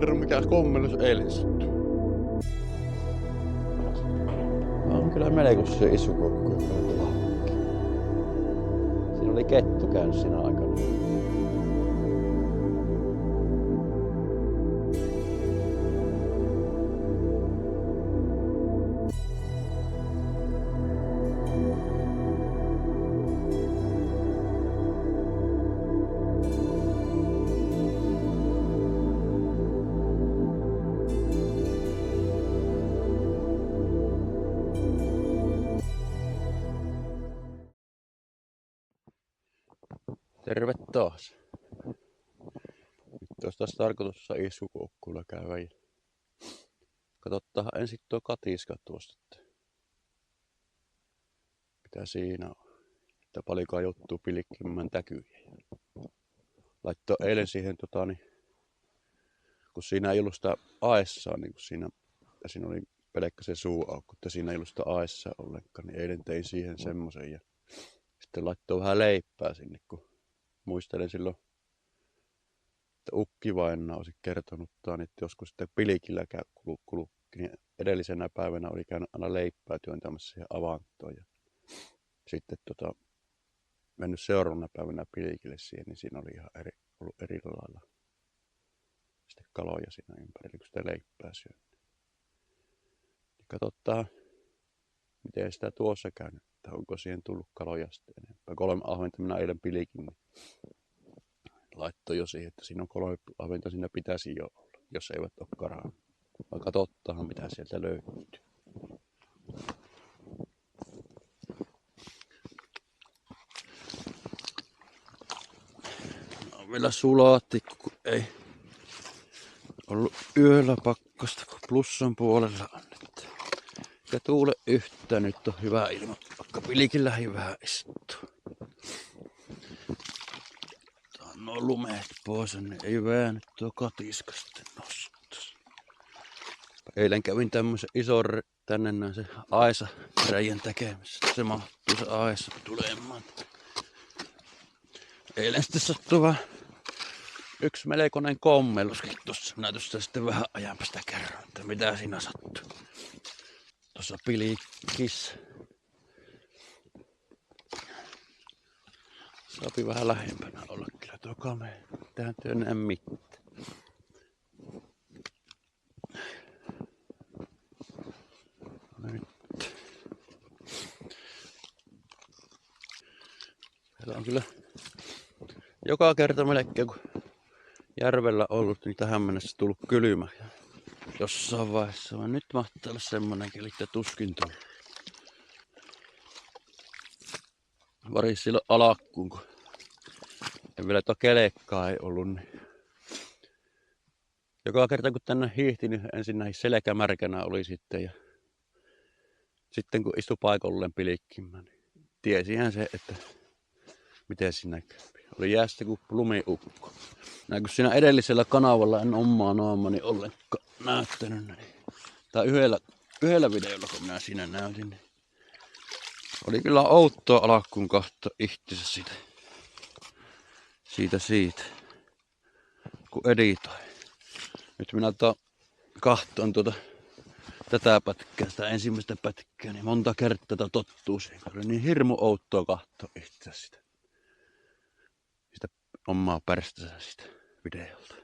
kerro mikä kommellus eilen sattui. On kyllä melkoisia isukokkuja tuolla. Siinä oli kettu käynyt siinä aikana. Terve taas. Nyt olisi taas tarkoitus iskukoukkuilla käydä. Katsotaan ensin tuo katiska tuosta, että mitä siinä on. Että paljonkaan juttuu pilkkimään täkyjä. Laittoi eilen siihen kun siinä ei ollut sitä aessaa, niin kun siinä oli pelkkä se suuaukko, että siinä ei ollut sitä aessaa ollenkaan, niin eilen tein siihen semmosen ja sitten laittoi vähän leipää sinne, kun muistelen silloin, että ukkivainaa olisi kertonut, että joskus sitten pilkillä kulukki, niin edellisenä päivänä oli käynyt aina leipää työntämässä siihen avantoon. Ja sitten mennyt seuraavana päivänä pilkille siihen, niin siinä oli ihan ollut eri lailla sitten kaloja siinä ympärillä, kun sitä leipää syö. Niin katsotaan, miten sitä tuossa käynyt, että onko siihen tullut kaloja sitten enempää. 3 ahventa minä eilen pilkin, niin laittoi jo siihen, että siinä on 3 ahventa, siinä pitäisi jo olla, jos eivät ole karannut. Vaan katsotaan, mitä sieltä löytyy. No, vielä sulaatikko, kun ei ollut yöllä pakkasta, kun plussan puolella on nyt. Eikä tuule yhtään, nyt on hyvä ilma, vaikka pilkilläkin vähän istuu. No lumeet pois, niin ei väännyt tuo katiska sitten nostus. Eilen kävin tämmösen ison tänne näin se aisa reijän tekemässä. Se mahtuu se aisa tulemaan. Eilen sitten sattui vähän yksi melkoinen kommelluskin tuossa. Minä tuosta sitten vähän ajan päästä kerron, että mitä siinä sattui. Tuossa pilkkissä. Saapi vähän lähempänä olla kyllä tuo kamera. Tähän työ mitään. Nyt. Täällä on kyllä joka kerta melkein kun järvellä ollut, niin tähän mennessä tullut kylmä. Jossain vaiheessa, vaan nyt mahtaa olla semmonen keli, että tuskin tullut. Varis silloin alakkuun, kun en vielä tuo kelekkaa ei ollut, niin joka kerta kun tänne hiihti, niin ensin näihin selkämärkänä oli sitten ja sitten kun istui paikalleen pilkkimään, niin tiesihän se, että miten siinä käy. Oli jäästä kuin lumiukko. Näin kun siinä edellisellä kanavalla en omaa naamani ollenkaan näyttänyt, niin, tai yhdellä videolla kun minä siinä näytin, niin oli kyllä outoa alakkuun katsoa itsensä siitä, kun editoi. Nyt minä katson tätä pätkää, sitä ensimmäistä pätkää, niin monta kertaa tottuu siihen. Oli niin hirmu outoa katsoa itsensä sitä omaa pärstänsä sitä videolta.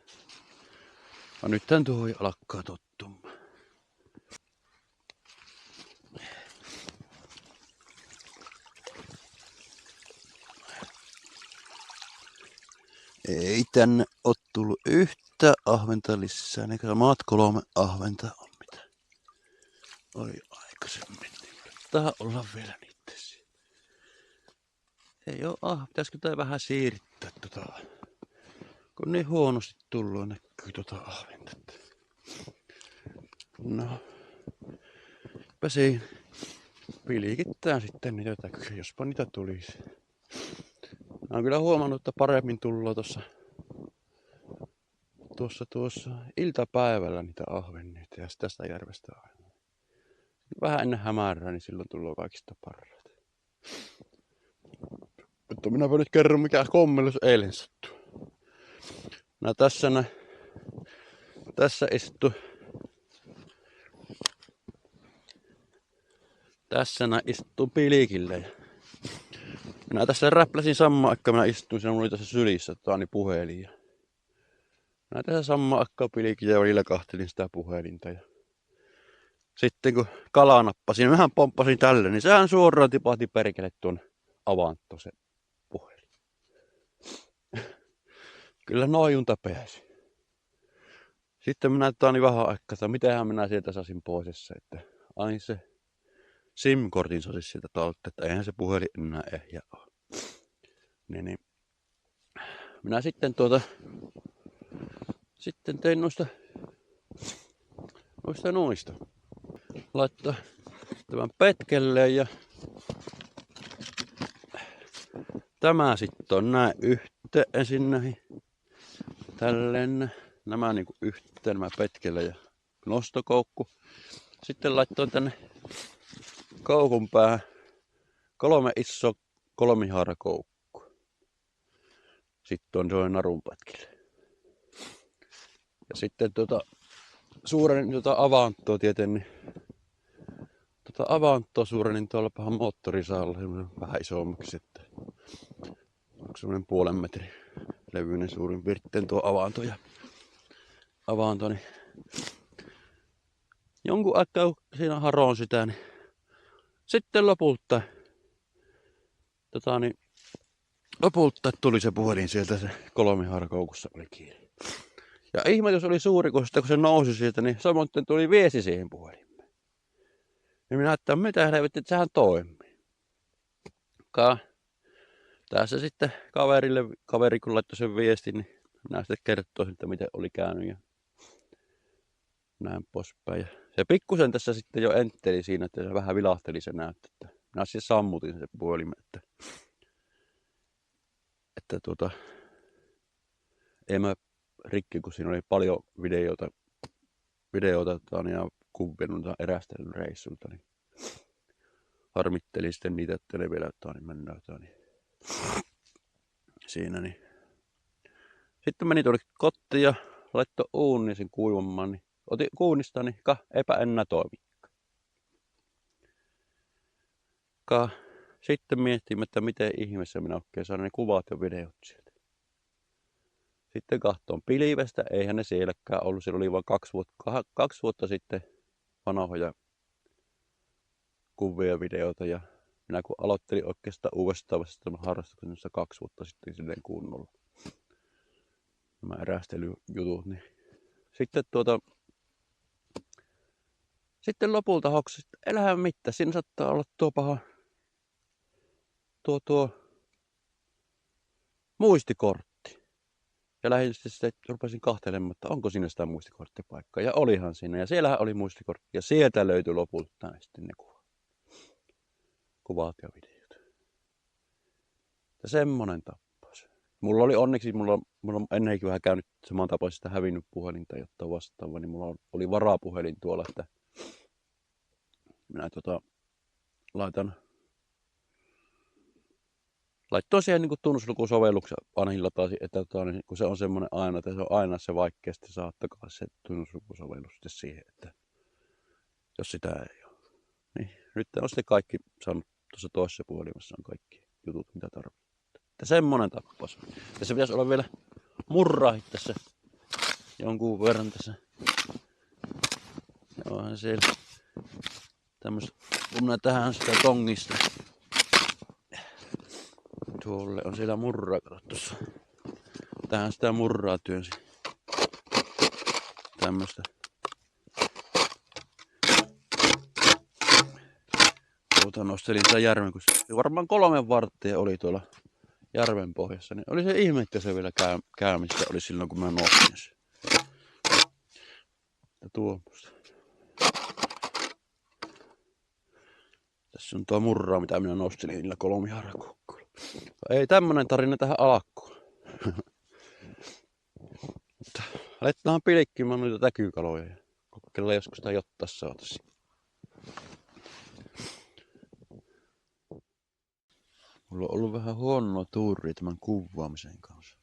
Ja nythän tuo alkaa tottumaan. Ei tänne oo tullut yhtä ahventa lisää, eikä maat 3 ahventa on mitä oli aikaisemmin. Tää olla vielä niitä siellä. Ei oo pitäisikö tää vähän siirtää kun niin huonosti tullut näkyy ahventa. No, siinä pilkittää sitten niitä täkyjä, jospa niitä tulisi. Mä oon kyllä huomannut, että paremmin tullaan tuossa iltapäivällä niitä ahvenneita ja tästä järvestä aina. Vähän ennen hämärää, niin silloin tullaan kaikista parhaita. Mutta minäpä nyt kerron mikä kommellus eilen sattui. Minä tässä Tässä istuu. Tässä nää istuu pilikillä. Ja minä tässä räpläsin samaan aikaan, minä istuin, siinä oli tässä sylissä puhelin. Ja minä tässä samaan aikaan pilikillä ja välillä kahtelin sitä puhelinta. Ja sitten kun kala nappasin, vähän pomppasin tälle, niin sehän suoraan tipahti perkele tuon avantoon se puhelin. Kyllä noijunta pääsi. Sitten minä taani vähän aikaa, että mitähän minä sieltä saisin pois, että ai se SIM-kortin saisi sieltä talteen, että eihän se puhelin enää ehjä ole. Niin. Minä sitten sitten tein noista. Laittaa tämän petkelleen ja tämä sitten on näin yhteen ensin näihin. Tälleen nämä niinku yhteen nämä petkelle ja nostokoukku. Sitten laittoin tänne koukun päähän 3 isoa kolmihaarakoukkua. Sitten on se narun pätkille. Ja sitten suuren avantoa tieten, niin avantoa suuren, niin tuolla pahan moottori saa olla vähän isommaksi, että onko semmoinen 0,5 metrin levyinen suurin piirtein tuo avanto, niin jonkun aikaa siinä haroon sitä, niin sitten lopulta tuli se puhelin sieltä, se kolmihaarakoukussa oli kiinni. Ja ihmetys oli suuri, kun se nousi sieltä, niin samoin tuli viesti siihen puhelimeen. Ja minä ajattelin, mitä helvetti, että sehän toimii. Tässä sitten kaveri kun laittoi sen viestin, niin minä sitten kertoin, että miten oli käynyt ja näin poispäin. Ja se pikkusen tässä sitten jo entteli siinä, että se vähän vilahteli se näyttö. Minä siis sammutin sen puhelimen, että ei mä rikki, kun siinä oli paljon videota ja kuvia erästelyn reissulta. Niin harmittelin sitten niitä, että ne vielä mennään siinä. Niin. Sitten meni tuonne kotiin ja laittoi uuniin sen kuivamaan. Niin otin uunista, niin eipä enää toimikaan. Sitten miettimme, että miten ihmeessä minä oikein saan ne kuvat ja videot sieltä. Sitten kahtoon pilvestä, eihän ne sielläkään ollut. Siellä oli vain 2 vuotta sitten vanhoja kuvia ja videoita. Ja minä kun aloittelin oikeastaan uudestaan harrastuksen 2 vuotta sitten silleen kunnolla. Nämä erästelyjutut, niin sitten lopulta hoksi, että elähän mitään. Siinä saattaa olla tuo paha tuo muistikortti. Ja lähdin sitten rupesin kahtelemaan, että onko siinä sitä muistikorttipaikkaa. Ja olihan siinä. Ja siellähän oli muistikortti. Ja sieltä löytyi lopulta sitten ne kuvat ja videot. Ja semmonen tapaus. Mulla oli onneksi, mulla on ennenkin vähän käynyt samantapaisesta hävinnyt puhelinta, jotta vastaava, niin mulla oli varapuhelin tuolla, että minä laittoin siihen niin tunnuslukusovelluksen vanhilla taas, että kun se on semmoinen aina, että se on aina se vaikeasti saattakaa se tunnuslukusovellus sitten siihen, että jos sitä ei ole. Niin nyt on sitten kaikki saanut tuossa toisessa puhelimessa on kaikki jutut, mitä tarvitsee. Että semmonen tappaus. Tässä pitäisi olla vielä murraahit tässä jonkun verran tässä. Ja onhan siellä tämmöistä, kun minä tähän sitä tongista. Tuolle on siellä murraa, kato tuossa. Tähän sitä murraa työnsi. Tämmöstä. Nostelin sitä järven, kun varmaan 3 varttia oli tuolla järven pohjassa. Niin oli se ihme, että se vielä käymistä oli silloin, kun mä nostin sen. Ja tuommoista. Tässä on tuo murraa, mitä minä nostelin niillä kolmihaarakukkuilla. Ei tämmönen tarina tähän alkuun. Mutta aletaan pilkkimään noita täkykaloja ja kokeillaan joskus sitä jotta saataisiin. Mulla on ollut vähän huonoa tuuria tämän kuvaamisen kanssa.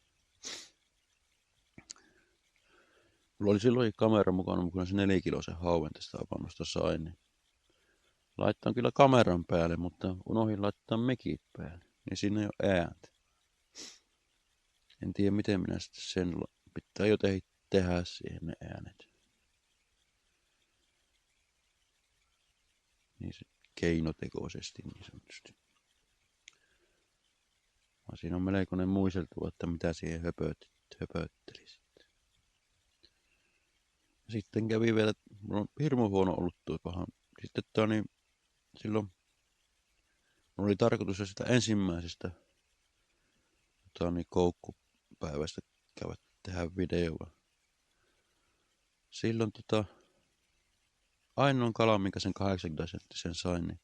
Mulla oli silloin kamera mukana se 4-kilosen hauen tästä avannosta sain. Niin laittan kyllä kameran päälle, mutta unohdin laittaa mekit päälle. Niin siinä ei ole ääntä. En tiedä miten minä sitten sen pitää jotenkin tehdä siihen ne äänet. Niin se keinotekoisesti niin sanotusti. Siinä on melkoinen muisteltu, että mitä siihen höpötteli sitten. Sitten kävi vielä, mulla on hirmu huono ollut tuo paha. Sitten niin, silloin mulla oli tarkoitus jo sitä ensimmäisestä niin koukkupäivästä käydä tehdä videoa. Silloin ainoan kalan, minkä sen 80-senttisen sain, niin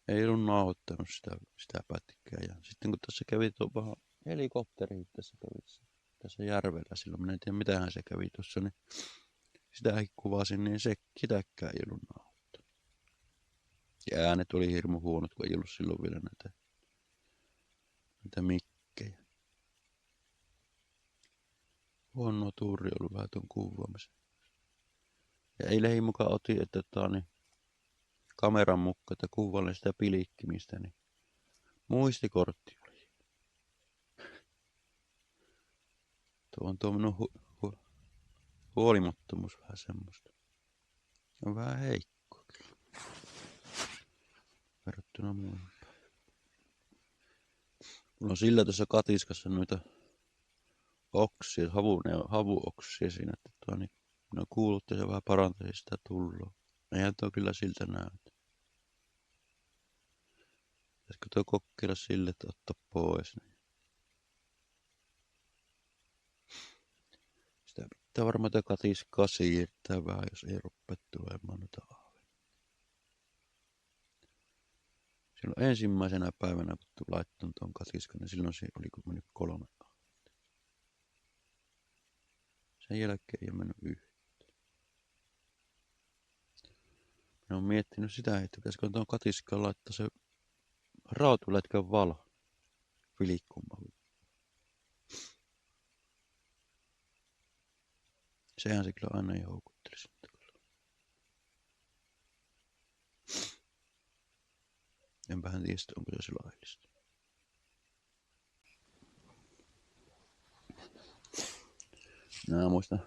ei ollut nauhoittanut sitä pätkää. Ja sitten kun tässä kävi tuo paha helikopteri tässä järvellä silloin, minä en tiedä mitähän se kävi tuossa, niin sitäkin kuvasin, niin sitäkään ei ollut nauhoittanut. Ja äänet oli hirmu huonot, kun ei ollut silloin vielä näitä mikkejä. Huono tuuri ollut vähän tuon kuvaamisen. Ja eilen mukaan otin, että niin kameran mukaan, että kuvailen sitä pilikkimistä, niin muistikortti oli. Tuo on tuo minun huolimattomuus vähän semmoista. On vähän heikkoa kyllä. Verrattuna muihin. Mulla on sillä tuossa katiskassa noita oksia, havuoksia siinä, että niin minä olen kuullut, että se vähän parantaisi sitä tulloa. Eihän tuo kyllä siltä näytä. Pitäisikö tuo kokeilla sille, että ottaa pois? Niin. Sitä pitää varmaan tätä katiskaa siirtää vähän, jos ei rupea tulemaan noita ahvenia. Silloin ensimmäisenä päivänä, kun laittanut tuon katiskan, niin silloin se oli mennyt 3 ahventa. Sen jälkeen ei ole mennyt yhtään. Minä olen miettinyt sitä, että pitäisikö tuon katiskaan laittaa se raatulätkän valo vilikkumaan. Sehän se kyllä aina houkuttelisi. Enpähän tiedä, onko se laillista. Minä muistan,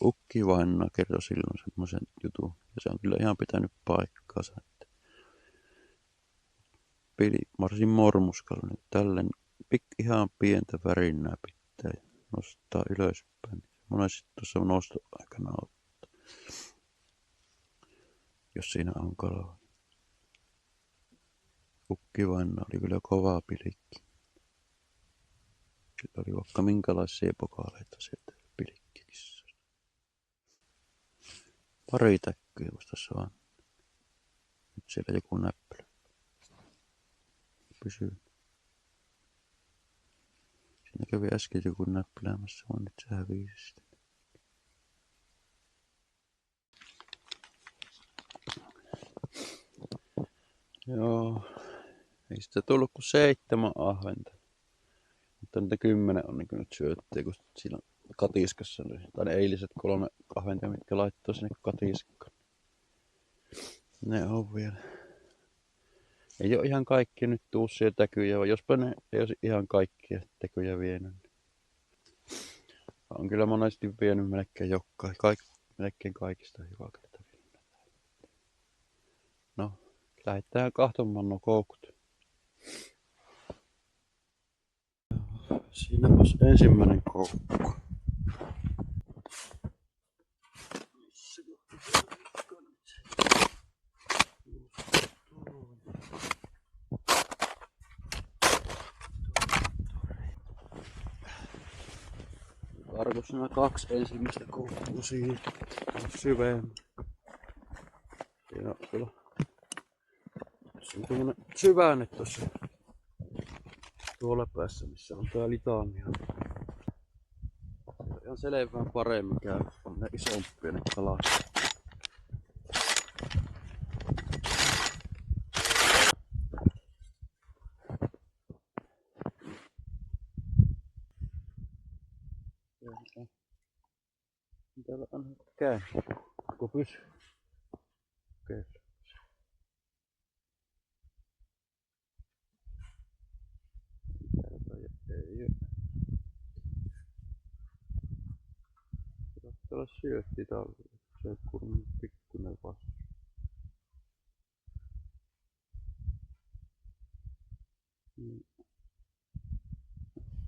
ukki vainaa kertoi silloin semmoisen jutun. Ja se on kyllä ihan pitänyt paikkaansa. Varsin mormuskalla, niin tälleen ihan pientä värinää pitää nostaa ylöspäin. Monesti tuossa nostoaikana ottaa, jos siinä on kalaa. Ukkivainaa oli kyllä kovaa pilikki. Sillä oli vaikka minkälaisia pokaaleita sieltä pilikkikissa. Pari täkkyä vasta saan. Nyt siellä joku näppylä pysyy. Siinä kävi äsken joku näppyläämässä, vaan nyt se hävisi sitä. Joo, ei sitä tullut kuin 7 ahventa. Mutta niitä 10 on niin nyt syöttiä, kun siinä katiskassa oli. Tai ne eiliset 3 ahventa, mitkä laittoi sinne katiskaan. Ne on vielä. Ei ole ihan kaikkia nyt uusia täkyjä, vaan jospa ne ei olisi ihan kaikkia täkyjä vienyt. On kyllä monesti vienyt melkein kaikista hyväkältä. No, lähdetään kahtomaan nuo koukut. Siinäpäs ensimmäinen koukku. Tarkoitus nämä 2 ensimmäistä koukkua siihen syvemmin. Siinä on kyllä semmoinen syvänne tossa tuolla päässä, missä on tää litania. Ihan selvään paremmin käy, on ne isompia ne kalat. Täällä on käy. Koko pysy. Okei. Täältä ei oo. Täällä syötti talvella. Se on kun pikkunen vasta.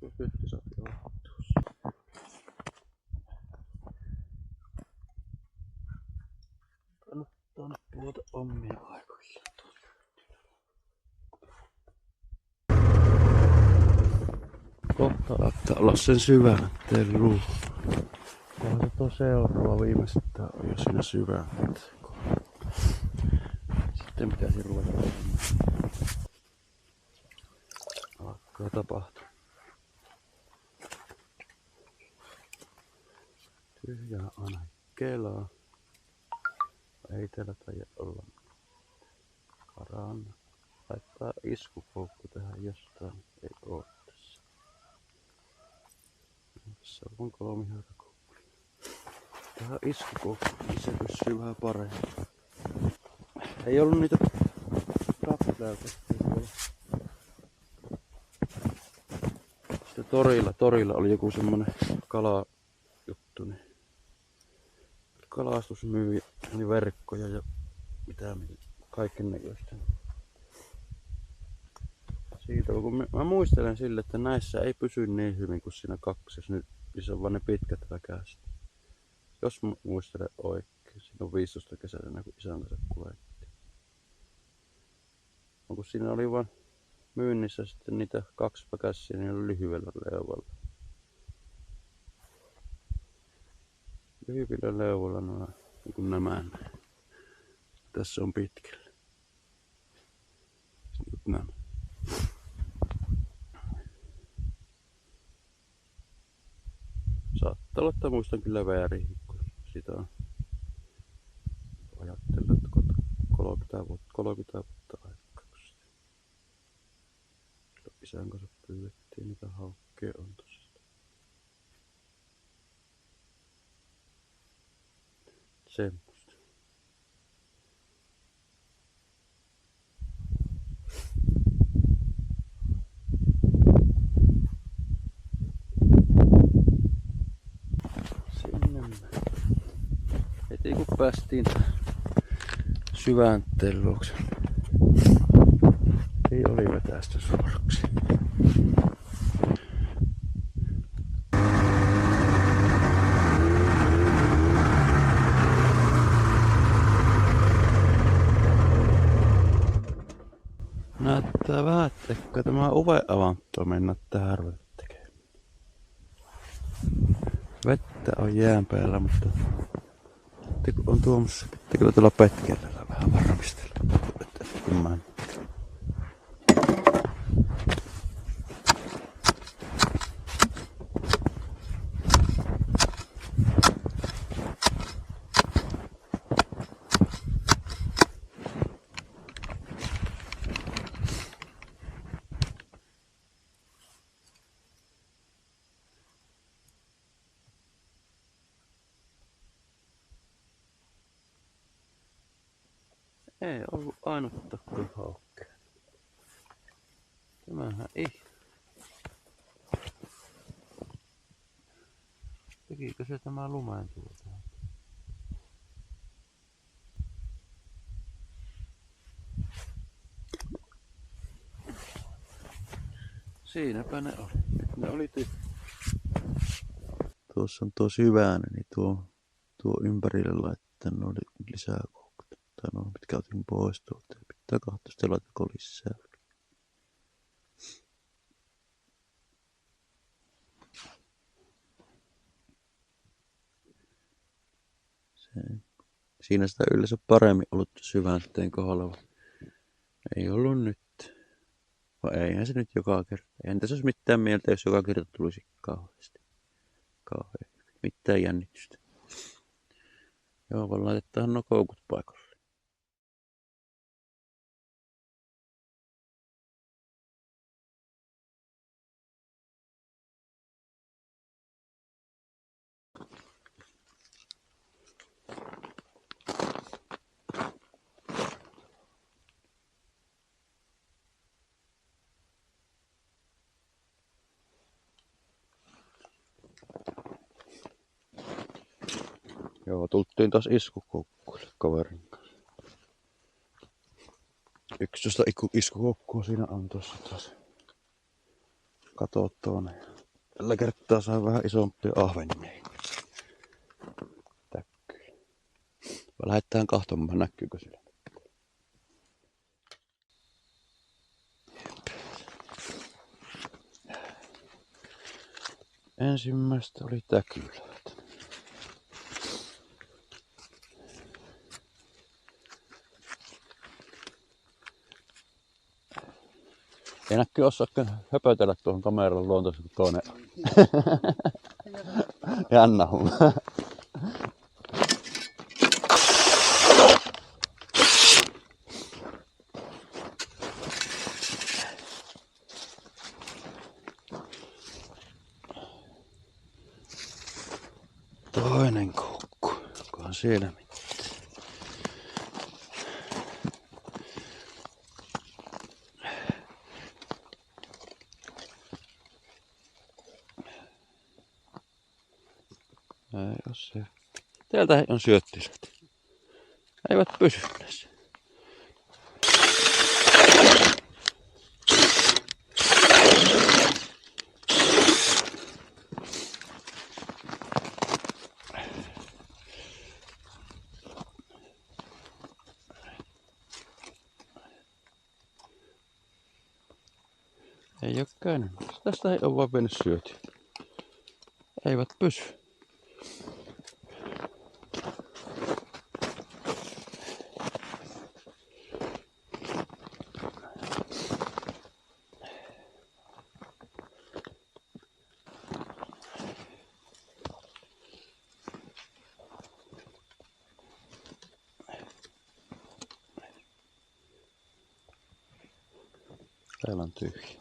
Tuo syötti saa olla tuossa. Kannattaa nyt puhuta omia aikoja. Kohta alkaa olla sen syvänteen ruuhu. Kohta tuo seuraava viimeistään on jo siinä syvänteen. Sitten pitäisi ruveta. Alkaa tapahtua. Tyhjää aina kelaa. Ei täällä taida olla karana. Laittaa iskukoukku tähän jostain. Ei oo tässä. Tässä on 3 höyräkoukkuja. Tähän iskukoukku, niin se pysyy vähän paremmin. Ei ollut niitä rappeleita tuolla. Sitten torilla oli joku semmonen kalajuttu, niin kalastusmyyjä, niin verkkoja ja mitä kaiken näköistä. Siitä kun mä muistelen sille, että näissä ei pysy niin hyvin kuin siinä kaksessa, nyt se on vaan ne pitkät väkäiset. Jos muistelen oikein, siinä on 15 kesällä, kun isän kanssa kuljettiin. No, kun siinä oli vaan myynnissä sitten niitä 2 väkäisiä, niin oli lyhyellä leuvalla. Lyhyillä leuvalla nämä, niin kuin nämä. Tässä on pitkällä. Nyt nämä. Saattaa olla, että muistan kyllä väärin, kun sitä on ajatellut, että 30 vuotta aikaa. Isän kanssa pyydettiin, niitä haukkeja on tossa. Semmosta. Heti kun päästiin syvänteen luokse, ei oli vetäistä suoraksi. Näyttää vähän, että tämä oven avanto mennä tähän ruveta tekemään. Vettä on jään päällä, mutta kun on tuomassa, pitääkö tuolla petkellä vähän varmistella. Ei ollut ainuttakaan haukkea. Tämähän ei. Tekikö se tämä lumeen tuota? Siinäpä ne oli. Nyt ne oli tuossa on tuo syväinen, niin tuo ympärille laittaa noin lisää koukkuja. Tai noin mitkä otin pois tuolta. Pitää katsoa sitten laitako lisää. Siinä sitä yleensä paremmin ollut syvänteen kohdalla. Ei ollut nyt. Vai eihän se nyt joka kerta. Eihän tässä olisi mitään mieltä, jos joka kerta tulisi kauheasti. Mitään jännitystä. Joo, vaan laitetaan nuo koukut paikalle. Joo, tultiin taas iskukoukkuille kaverin kanssa. 11 iskukoukkua siinä on tuossa taas. Kato tuonne. Tällä kertaa sai vähän isompia ahvenia. Täkkyjä. Lähdetään kahtomaan, näkyykö sillä. Ensimmäistä oli täkylät. Ei näkyy osaakaan höpötellä tuohon kameran luontoon, kun toinen. Jännä homma. Toinen koukku. Onkohan siellä mitään? Ei oo se. Täältä on syöttiset. Eivät pysy näissä. Ei oo käynyt. Tästä ei oo vaan mennyt syötyä. Eivät pysy. Täällä on tyhjä.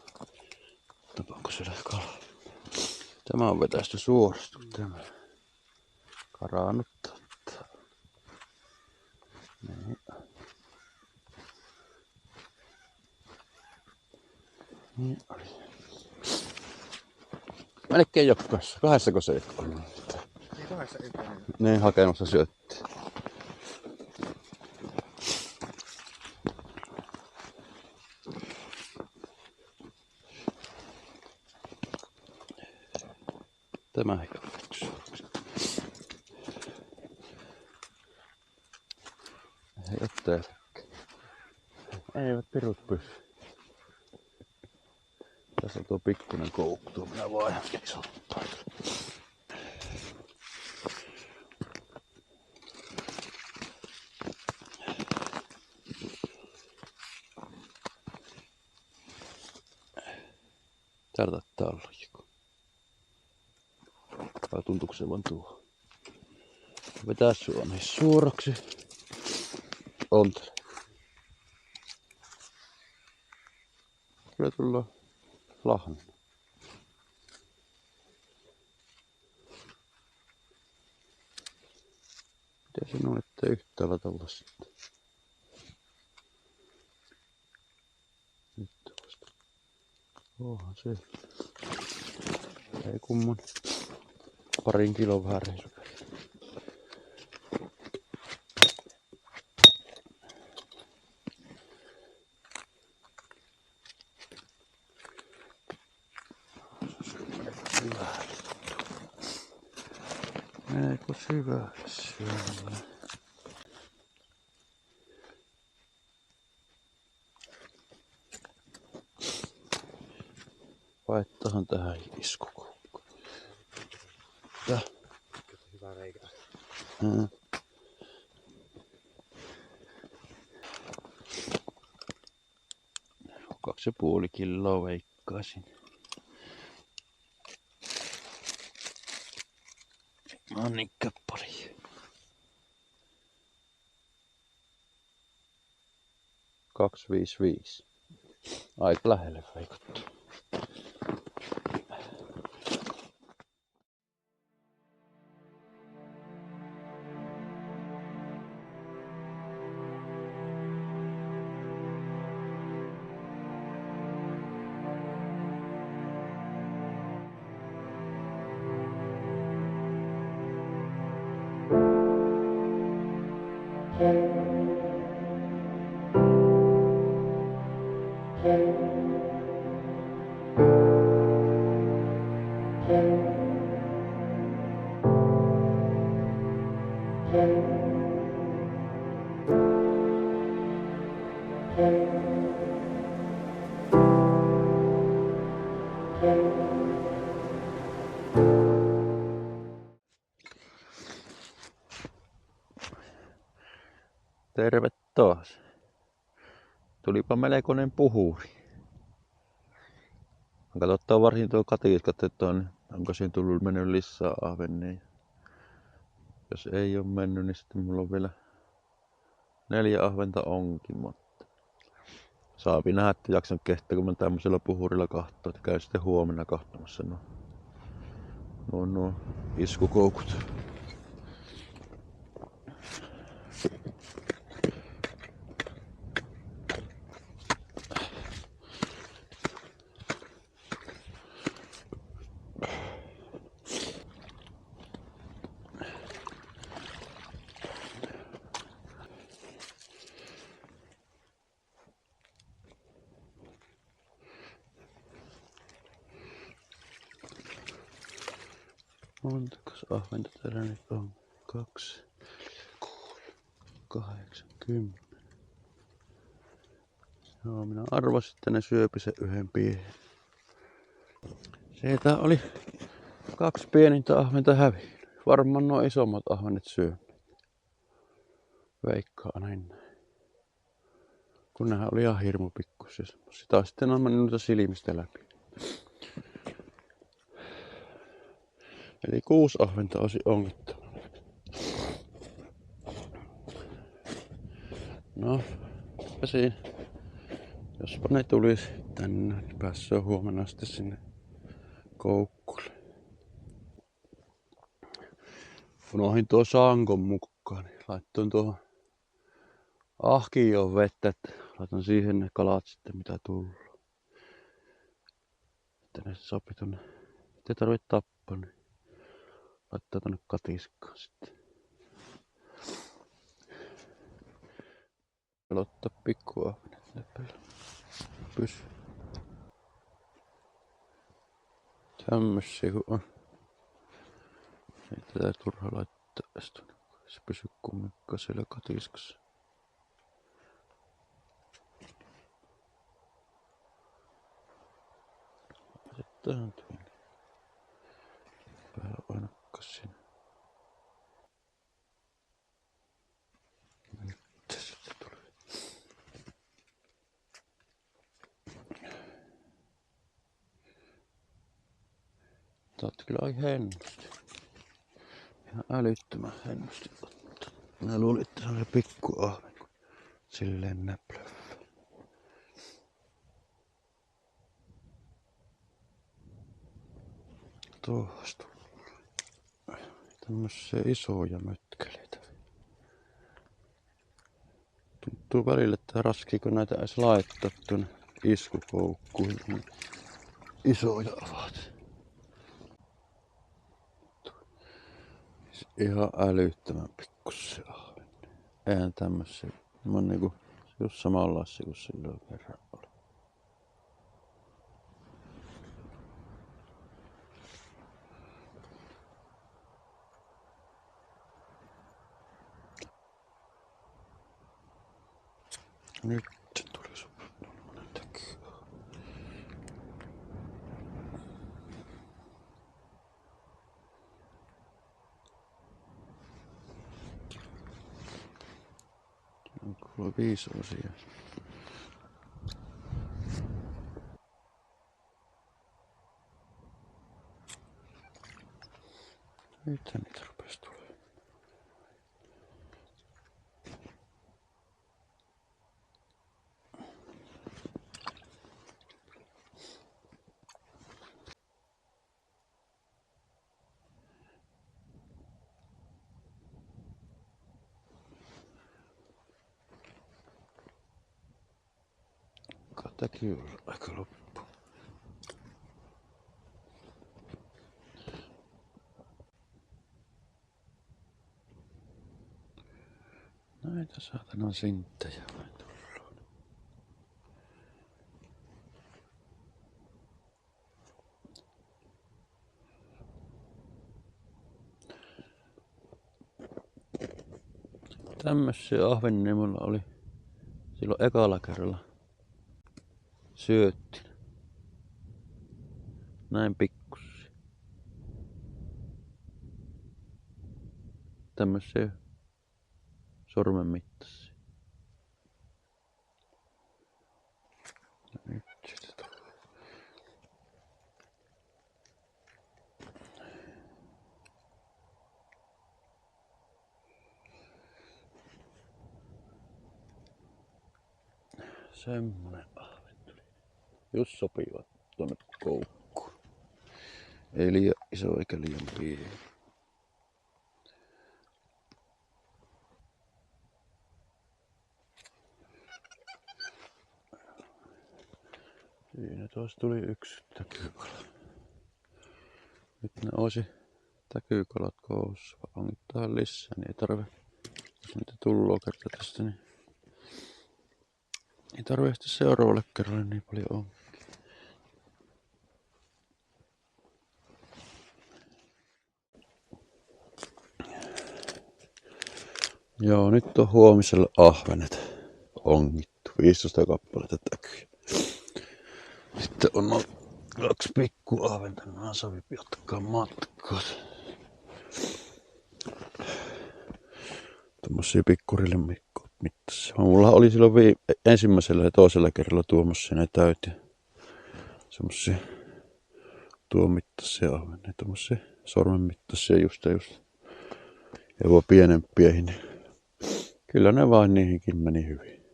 Tapaanko siellä kala? Tämä on vetästy suorasti, kun tämä karannut totta. Niin. Niin oli. Melkein jokaisessa. Kahdessako se ei ollut mitään? Niin kahdessa yhteen. Niin hakemassa syöttiä. Tämä ei ole vetty suoraksi. Ei oo täälläkään. Eivät pirut pysy. Tässä on tuo pikkunen koukku, tuo minä vaihan isompaa. Täällä taitaa olla joku. Vai tuntuuko se vaan tuohon? Vetää suoni suoraksi. Ontele. Kyllä tullaan lahna. Miten se on, ettei yhtään latalla sitten? Nyt vasta. Onhan se. Ei kumman. Parin kilon vähän reilu. Meneekö syvälle siellä? Laittahan tähän iskukoukku. Tää. Hyvä reikä. Kaksi ja puoli kiloa veikkaisin. Mannikkapari. 255. Aika lähelle veikattu. Terve taas. Tulipa melkoinen puhuri. Katsotaan varsin tuo katiskat, että onko siinä tullut mennyt lisää ahvenia. Jos ei ole mennyt, niin sitten mulla on vielä 4 ahventa onkin, mutta saapi nähdä, että jaksan kehtää, kun mä tämmöisellä puhurilla kahtoo, että käy sitten huomenna kahtomassa nuo iskukoukut. Montakos ahventa täällä nyt on? 2, 8, 10. Joo, minä arvasin, että ne syöpi sen yhden pienen. Siitä oli 2 pienintä ahventa hävinnyt. Varmaan nuo isommat ahvenet syöneet. Veikkaan näin. Kun nehän oli ihan hirmu pikkusia. Sitä sitten on mennyt noita silmistä läpi. Eli 6 ahventa olisi ongittanut. No, jospa ne tulisi tänne, niin pääsee huomenna sitten sinne koukkulle. Unohdin tuo sankon mukaan, niin laittoin tuohon ahkioon vettä, että laitan siihen ne kalat sitten mitä tullut. Että ne sopii tonne, ettei tarvitse tappaa, niin laittaa tonne katiskaan sitten. Pelottaa pikkuahvenet näpellä. Pysy. Tämmösiä kun on. Ei tätä turha laittaa edes tonne. Se pysyy kumminkaan siellä katiskassa. Laitetaan tuonne. Päällä ainakas siinä. Nyt sitten tulee. Tää oot kyllä aika hennosti. Ihan älyttömän hennosti ottaa. Minä luulin, että se on se pikkuahven, kun silleen näplöffä. Tuosta. Tämmösiä isoja mötkeleitä. Tuntuu välillä, että raskiiko näitä edes laittaa tuonne iskukoukkuihin. Niin isoja ovat. Ihan älyttömän pikkusia ahvenia. Eihän tämmösiä. Mä oon niinku just samanlaisia kuin silloin kerran oli. Nyt tuli tommonen tekijä. On kuule 5 osia. Nyt niitä rupes tulemaan. Tämäkin on aika loppu. Näitä saatana sinttejä vai tullut. Tämmösiä ahvenia mulla oli silloin ekalla kerralla syöttinä. Näin pikkusia. Tämmösiä sormen mittaisia. Ja nyt sitä tulee. Semmonen ahven tuli. Just sopivat tonne koukkuun. Ei liian iso eikä liian pieni. Siinä tuossa tuli yksi täkykala. Nyt ne olisi täkykalat koossa. Onkin tähän lisää, niin ei tarve, jos niitä tulloo kerta tästä, niin ei tarve sitten seuraavalle kerralle niin paljon on. Joo, nyt on huomiselle ahvenet ongittu. 15 kappaletta täkyjä. Sitten on noin 2 pikkuahventa, naasavi jatkaa matkaa. Tommosia pikkurille mittaisia. Mulla oli silloin ensimmäisellä ja toisella kerralla tuommoisia ne täytiä. Semmosia tuon mittaisia ahvenia, tommosia sormen mittaisia just. Ja voi pienempiäkin, niin kyllä ne vain niihinkin meni hyvin.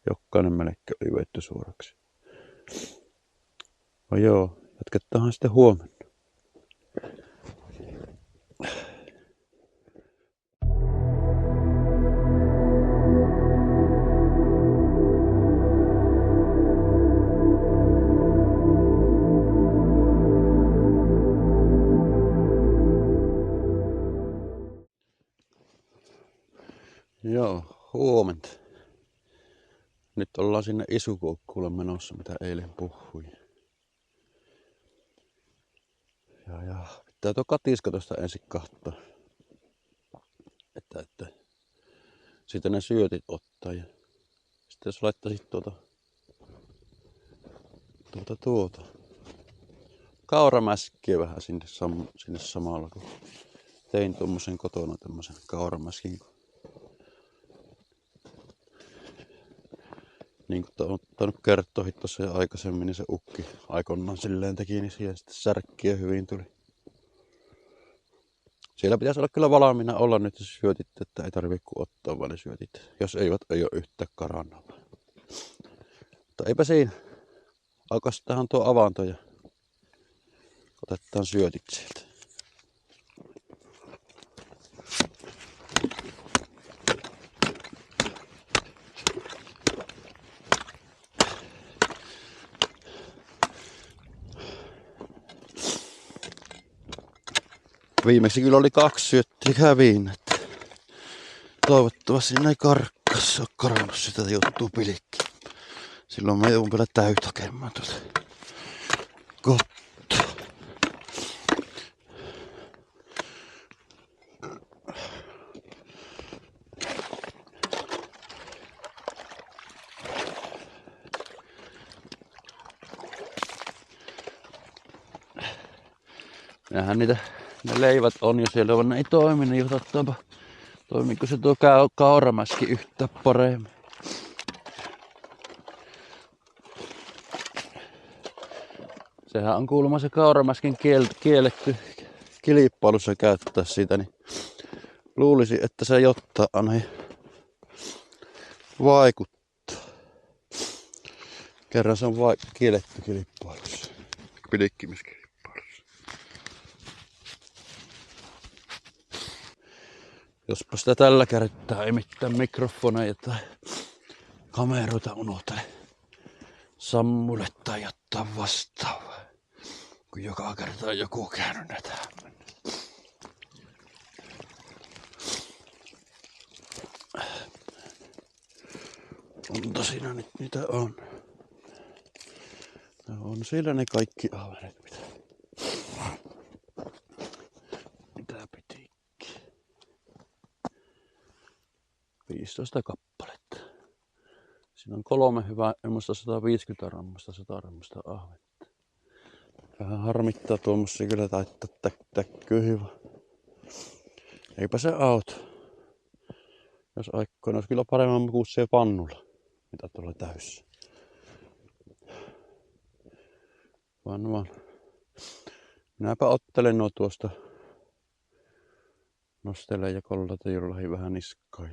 Jokainen melkein oli vetty suoraksi. No joo, jatketaan sitten huomenna. Joo, huomenta. Nyt ollaan sinne isukoukkuulle menossa, mitä eilen puhuin. Ja pitää tuo katiska tosta ensin katsoa. Että siitä ne syötit ottaa. Ja sitten jos laittaisit tuota kauramäskiä vähän sinne samalla, kun tein tuommoisen kotona tämmösen kauramäskin. Niin kuin on ottanut kertoa tuossa jo aikaisemmin, niin se ukki aikoinaan silleen teki, niin siihen sitten särkkiä hyvin tuli. Siellä pitäisi olla kyllä valmiina olla nyt, jos syötit, että ei tarvitse kuin ottaa vaan ne syötit, jos ei ole yhtään karannalla. Mutta eipä siinä. Aukastetaan tuo avanto ja otetaan syötit sieltä. Viimeksi kyllä oli 2 syöttiä käviin, että toivottavasti ne ei ole karannut sitä juttua pilikki. Silloin me joudun vielä täyt hakemaan tuota kotoa. Nähän ne leivät on jo siellä, vaan ne ei toimi, niin otetaanpa, toimiiko se tuo kauramäski yhtään paremmin. Sehän on kuulemma se kauramäskin kielletty kilpailussa käyttää sitä, niin luulisi, että se jotta aina vaikuttaa. Kerran se on kielletty kilpailussa, pilikkimiskilpailussa. Jospa sitä tällä kertaa ei mitään mikrofoneja tai kameroita unohtele sammulle tai ottaa vastaavaa, kun joka kerta on joku käynyt näitä hämmennä. monta siinä nyt niitä on. No on siellä ne kaikki ahvenet, mitä pitikin. 15 kappaletta. Siinä on 3 hyvää, 150 rammasta, 100 rammasta ahventa. Vähän harmittaa tuommoisia kyllä taittaa täkkyy hyvä. Eipä se auta. Jos aikoina olisi kyllä paremmin makuisia pannulla, mitä tuolla täyssä. Vaan. Minäpä ottelen nuo tuosta. Nostelen ja kollata jollain vähän niskaa.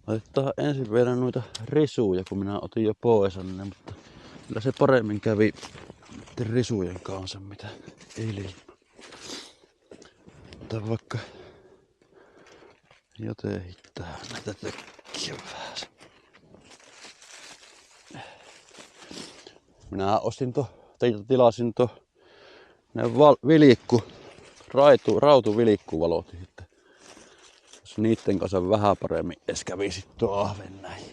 Otetaan ensin vielä noita risuja, kun minä otin jo pois ne, mutta kyllä se paremmin kävi risujen kanssa, mitä ilman. Mutta vaikka joten hittää näitä tökkiä vähän. Minä ostin tilasin ne rautuvilikkuvalot. Jos niitten kanssa vähän paremmin edes kävisi tuo ahven näin.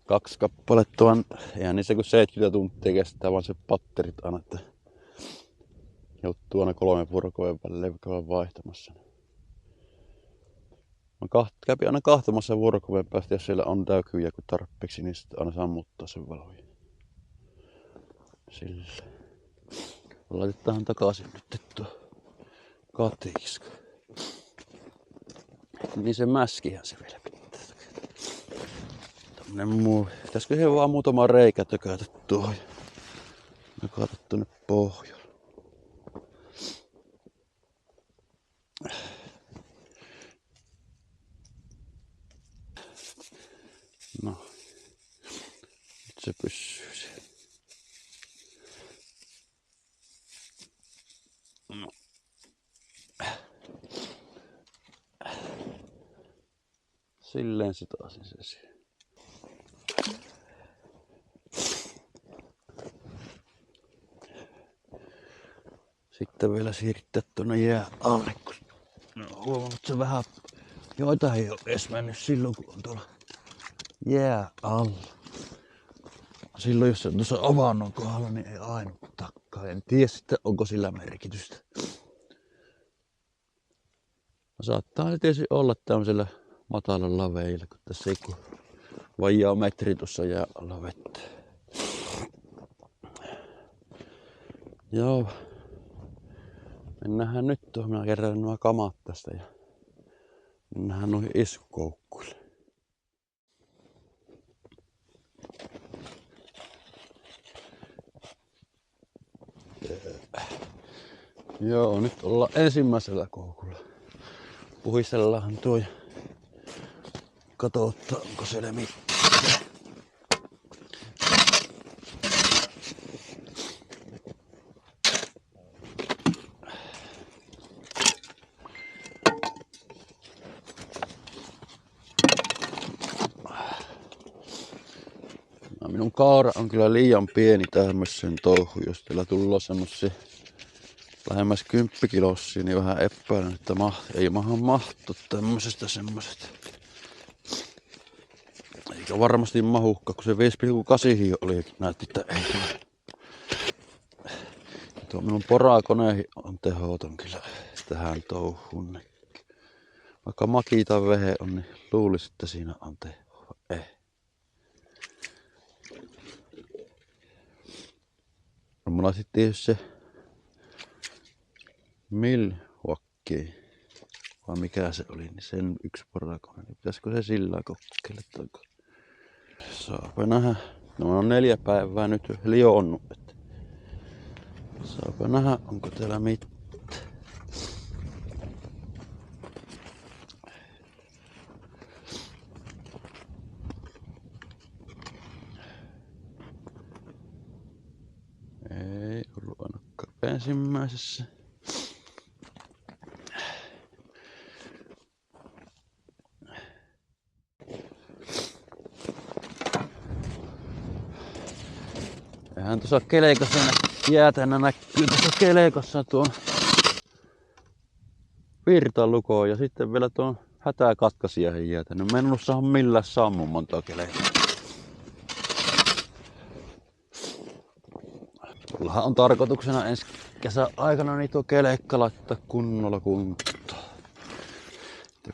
2 kappaletta vaan, eihän niissä kun 70 tuntia kestää vaan se patterit aina, että joutuu aina 3 vuorokauden välein käydä vaihtamassa. Kävi aina kahtamassa vuorokauden päästä, jos siellä on täykyjä kun tarpeeksi, niin sitten aina sammuttaa sen valoja. Sillä. Laitetaan takaisin nyt tuo katiska. Niin se mäskihän se vielä pitää. Tämmönen muu. Pitäisikö he vaan muutama reikä tökätä tuohon ja kaata tuonne pohjalle. No. Nyt se pysyy siellä. No. Silleen sitaasin se siihen. Sitten vielä siirtää tuonne jää alle, kun huomannut, että se vähän joita ei ole edes mennyt silloin, kun on tuolla jää alla. Silloin, jos se on tuossa avannon kohdalla, niin ei ainuttakaan. En tiedä sitten, onko sillä merkitystä. No, saattaa se tietysti olla tämmöisellä matalalla veillä, kun tässä ei kun vajaa metri tuossa jää alla vettä. Joo. Mennäänhän nyt tuohon, minä kerään nämä kamat tästä ja mennäänhän noihin iskukoukkuille. Joo, nyt ollaan ensimmäisellä koukulla. Puhistellaanhan tuo ja katsotaan, onko siellä mitään. No, minun kaura on kyllä liian pieni tämmöiseen touhuun, jos teillä tullaan semmosia lähemmäs 10 kilossia, niin vähän epäilen, että ei mahtu tämmöisestä semmoisesta. Eikä varmasti mahukka, kun se 5,8 oli, näytti, että ei tule. Tuo minun porakoneehi on tehoton kyllä tähän touhuun. Vaikka makita vehe on, niin luulisi, että siinä on teho. Ei. No, mulla sitten se Milwaukee, vai mikä se oli, niin sen yksi porakone. Pitäisikö se sillä kokeilla? Saapa nähdä. No on 4 päivää nyt lionnut. Saapa nähdä, onko täällä mitään. Ei ollut ainakaan ensimmäisessä. Eihän tuossa kelekassa jäätänä näkyy tuossa kelekassa tuon virtalukoon ja sitten vielä tuon hätäkatkaisija ei jäätänyt. Mä en ollut saanut millään sammumaan tuo kelekka. Mullahan on tarkoituksena ensi kesän aikana niin tuo kelekka laittaa kunnolla kuntoon.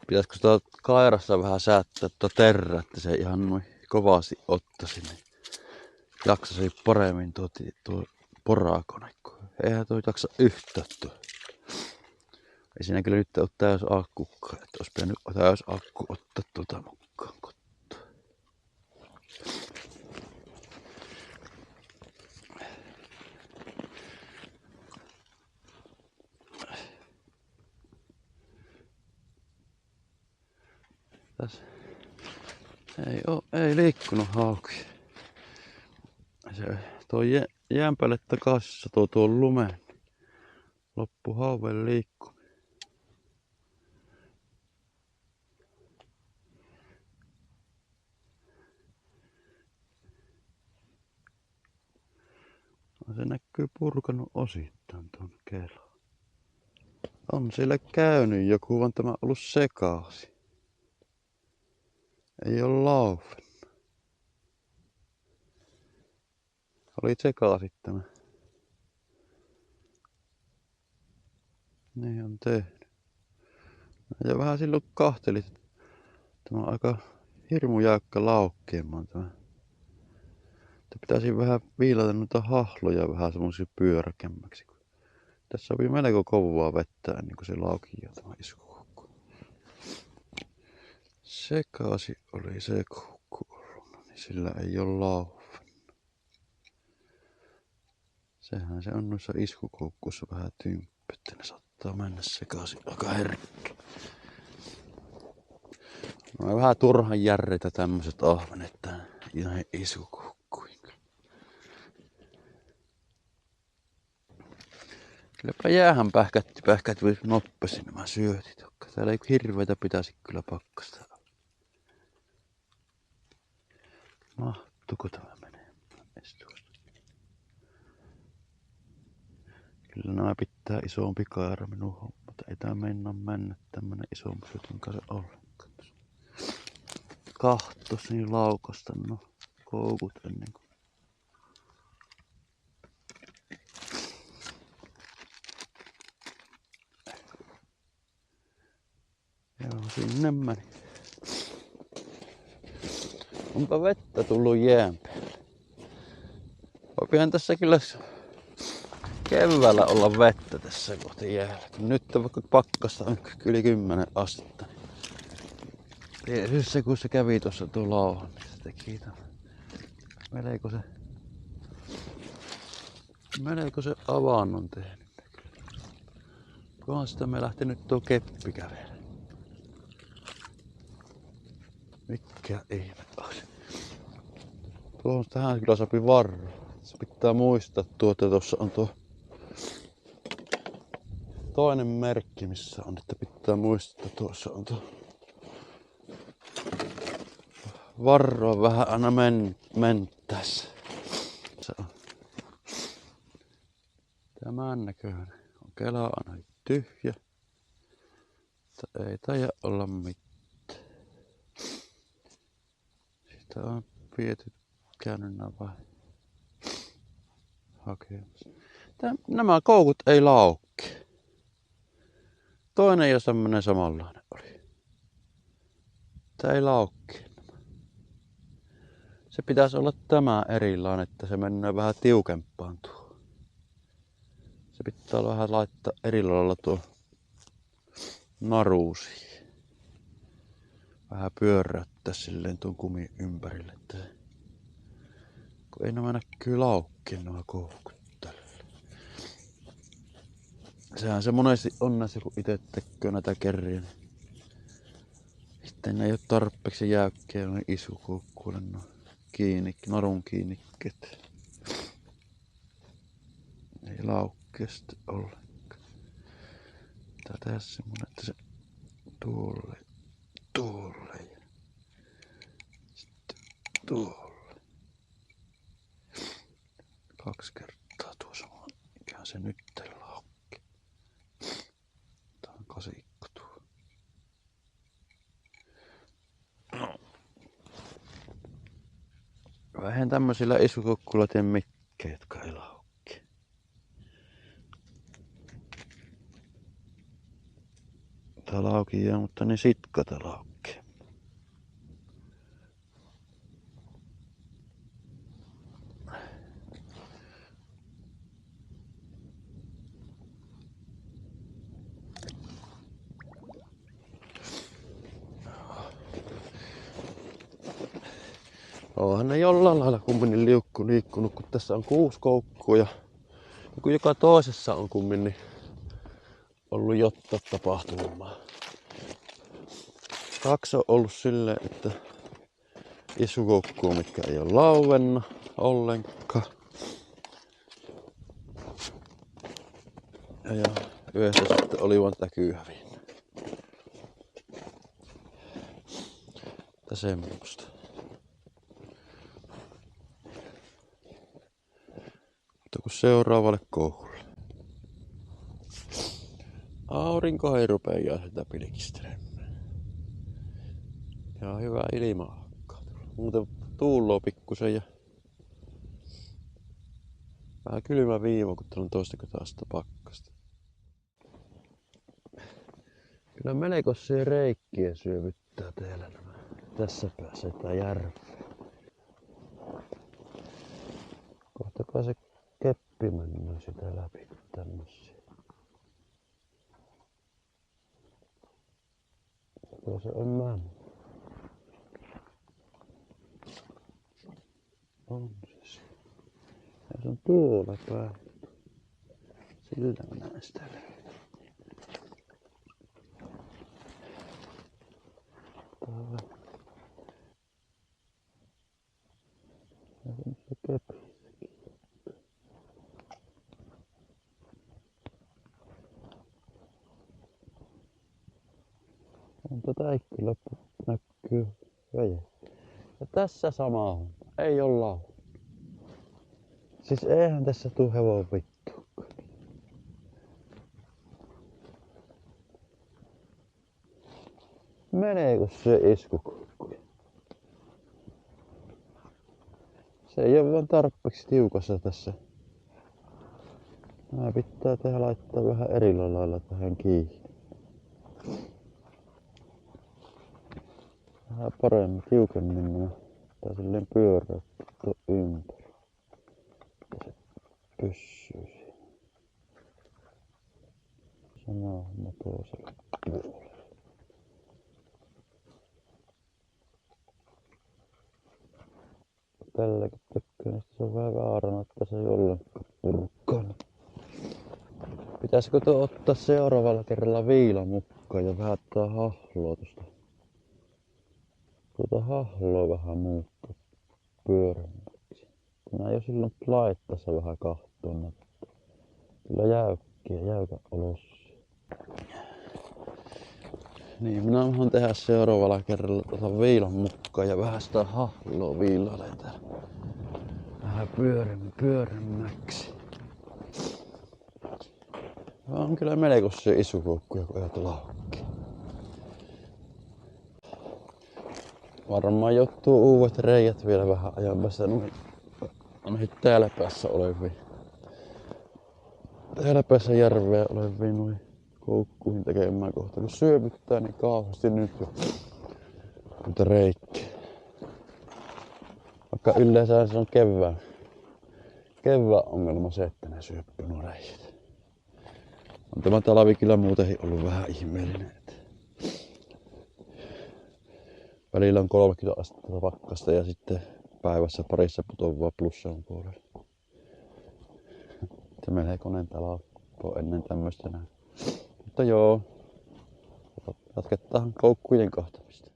Pitäisikö sitä kairassa vähän säättää tuo terä, että se ihan noin kovasti ottaisi, niin jaksaisi paremmin tuo porakone. Eihän tuo jaksa yhtään tuo. Ei siinä kyllä nyt ole täys akkukaan, että olisi pitänyt täys akku ottaa tuota mukaan kotoa. Tässä ei liikkunut hauki. Se tuo jään päälle takaisin tuo lumen. Loppu hauven liikkuminen. Se näkyy purkanut osittain tuon kelon. On siellä käynyt joku, vaan tämä on ollut sekaisin. Ei ole lauennut. Oli sekaisin tämä. Niin on tehnyt. Ja vähän silloin kahtelit. Tämä on aika hirmu jäykkä laukkiemaan tämä. Pitäisi vähän viilata noita hahloja vähän semmoisia pyöräkemmäksi. Tässä oli melko kovaa vettä ennen kuin se lauki ja tämä iskukoukku. Sekaisin oli se koukku ollut, niin sillä ei ole lauennut. Sehän se on noissa iskukoukkuissa vähän tymppy, että ne saattaa mennä sekaisin aika herkkä. No vähän turhan järreitä tämmöset ahvenet tän ihan iskukoukkuihin. Kylläpä jäähän pähkätti nopeasti nämä syötit. Täällä ei hirveitä pitäisi kyllä pakkasta. Mahtuuko tämä menee? Kyllä nämä pitää isompi kaira minun hommat. Ei tää meinaa mennä tämmönen isompi syötin kanssa ollenkaan. Kahtos niin laukasta koukut ennen kuin. Joo, sinne meni. Onpa vettä tullut jään päälle. Voipihan tässä kyllä keväällä olla vettä tässä kohti jäällä. Nyt on vaikka pakkasta on yli 10 astetta. Tietysti se kun se kävi tuossa tuo lauhan, niin se teki tämän. Melko se avannon tehnyt. Kunhan sitä me lähtenyt tuo keppi kävelemään. Mikä ihme olisi. Tähän kyllä sopii varro. Se pitää muistaa että tuossa on tuo toinen merkki missä on, että pitää muistaa, että tuossa on tuo varroa vähän aina mentäessä. Se on tämän näköinen. On kela aina tyhjä. Mutta ei taida olla mitään. Sitä on viety käynyt vähän hakemassa. Nämä koukut ei laukki. Toinen jo semmonen samanlainen oli. Tää ei laukki. Se pitäisi olla tämä erilainen, että se menee vähän tiukempaan tuo. Se pitää vähän laittaa eri lailla tuo naruusi. Vähän pyöräyttää silleen tuon kumin ympärille. Että kun ei nämä näkyy laukkien nämä koukut tällä. Sehän se monesti on näissä, kun itse tekee näitä kerriä. Sitten ne ei ole tarpeeksi jäykkiä noin isukoukkuille narun kiinnikkeet. Ei laukkia sitten ollenkaan. Pitää tehdä semmonen, että se tuolle ja sitten tuolle. 2 kertaa tuo sama, mikä se nyt laukki. Tää on kasikko tuo. Eihän tämmöisillä iskukukkuilla tee mikään, jotka ei laukki. Tää lauki jää, mutta niin sitkata laukki. Onhan ne jollain lailla kumminkin liikkunut, kun tässä on 6 koukkua ja kun joka toisessa on kumminkin ollut jotta tapahtumaa. 2 on ollut silleen, että iskukoukkua, mitkä ei ole lauennut ollenkaan. Ja yhdessä sitten oli vaan tätä kyyhäviin. Että semmoista. Mutta kun seuraavalle koukulle. Aurinko ei rupea sitä pilkistelemään. Ja hyvä ilma alkaa. Muuten tuuloo pikkusen ja vähän kylmä viiva, kun täällä on toistakymmentä astetta pakkasta. Kyllä melkoisia reikkiä syövyttää teillä nämä. Tässä pääsee tää järve. Kohtakaa se keppi mennään sitä läpi tämmösiä. Tuo se on mennyt. On se siinä. Ja se on tuolla päin. Sillä mä näen sitä löydän. Täällä. Ja semmoista kepissäkin. On tätä kyllä näkyy veden. Ja tässä sama on. Ei oo lau. Siis eihän tässä tuu hevon vittuakaan. Meneekö se iskukukkuja? Se ei oo vaan tarpeeksi tiukassa tässä. Nää pitää tehdä laittaa vähän eri lailla tähän kiinni. Vähän paremmin, tiukemmin nämä. Tää silleen pyörää ympäri. Ja se pyssyy siinä. Sama homma toisella puolella. Tälläkin tekee, niin se on vähän vaarana, että se ei ollenkaan purkkaan. Pitäisikö tuo ottaa seuraavalla kerralla viila mukaan ja vähän tää hahloa tosta? Tuota hahloa vähän muuttaa pyöremmäksi. Kun ei oo silloin laittaessa vähän kahtoon. Kyllä jäykän olossa. Niin, minä haluan tehdä seuraavalla kerralla tuota viilan mukaan ja vähän sitä hahloa viilailee täällä. Vähän pyöremmäksi. On kyllä melkoisia iskukukkuja, kun ei laukki. Varmaan joutuu uudet reijät vielä vähän ajan päästä noihin täällä päässä oleviin. Täällä päässä järveä oleviin noihin koukkuihin tekemään kohta. Kun syövyttää niin kauheasti nyt jo noita reikkiä. Vaikka yleensä se on kevään ongelma se, että ne syöppy nuo reijät. On tämä talvi kyllä muutenkin ollut vähän ihmeellinen. Välillä on 30 astetta pakkasta ja sitten päivässä parissa putoavaa plussan puolella. Se menee koneen talo ennen tämmöstä näin. Mutta joo, jatketaan koukkujen kahtamista.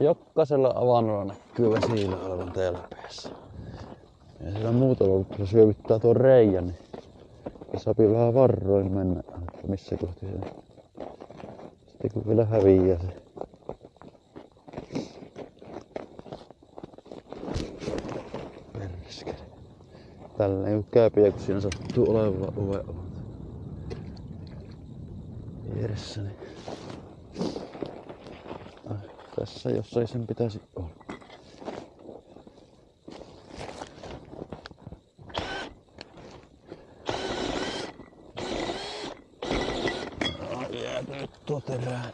Jokaisella avannolla näkyy vesillä olevan telpeessä. Ja siellä muutamalla kun syövyttää tuon reijän, niin saapi vähän varroin mennä, että missä kohti se. Sitten kun vielä häviää se. Perskele. Tällä ei oo käypiä, kun siinä sattuu olevan oven vieressä, niin Tässä jossain sen pitäisi olla. Jäätä nyt tuo terää.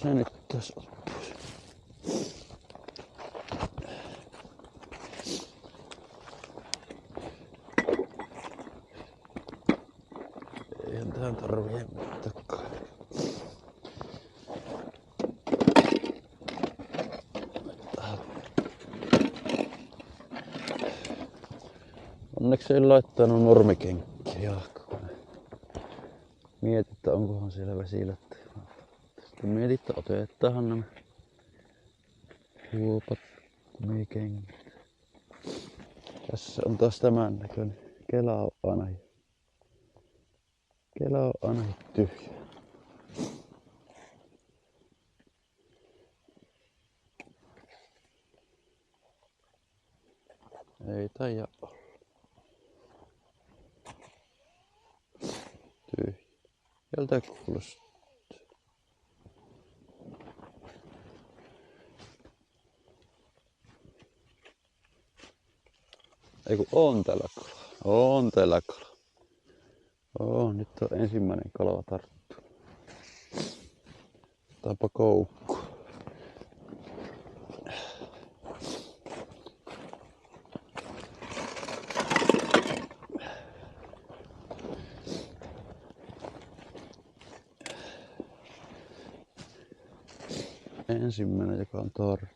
Se nyt tässä ottuisi. Eihän tähän tarvii mittakaan. Onneksi ei laittanut normikenkkiä Jaakko. Mietit, että onkohan siellä vesilättä. Sitten mietit, että otetaan nämä huopat kumikengät. Tässä on taas tämän näköinen. Kela on aina tyhjä. Ei taida olla. Tyhjä. Sieltä kuulostaa. Ei kun on täällä kala. On täällä kala. Nyt on ensimmäinen kalava tarttunut. Otetaanpa koukku. Ensimmäinen, joka on tarttunut.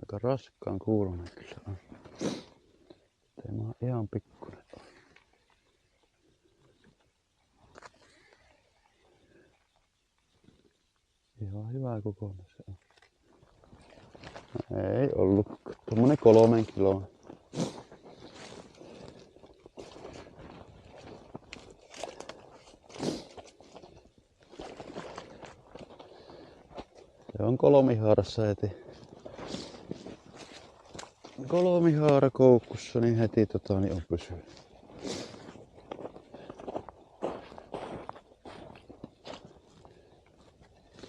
Aika raskaan kuulonen kyllä on. Tämä on ihan pikkuinen. Ihan hyvä kokoinen se on. Ei ollut. Tuommoinen 3 kiloa. Se on kolmihaarassa heti. Kolmihaara koukussa, niin heti niin on pysynyt.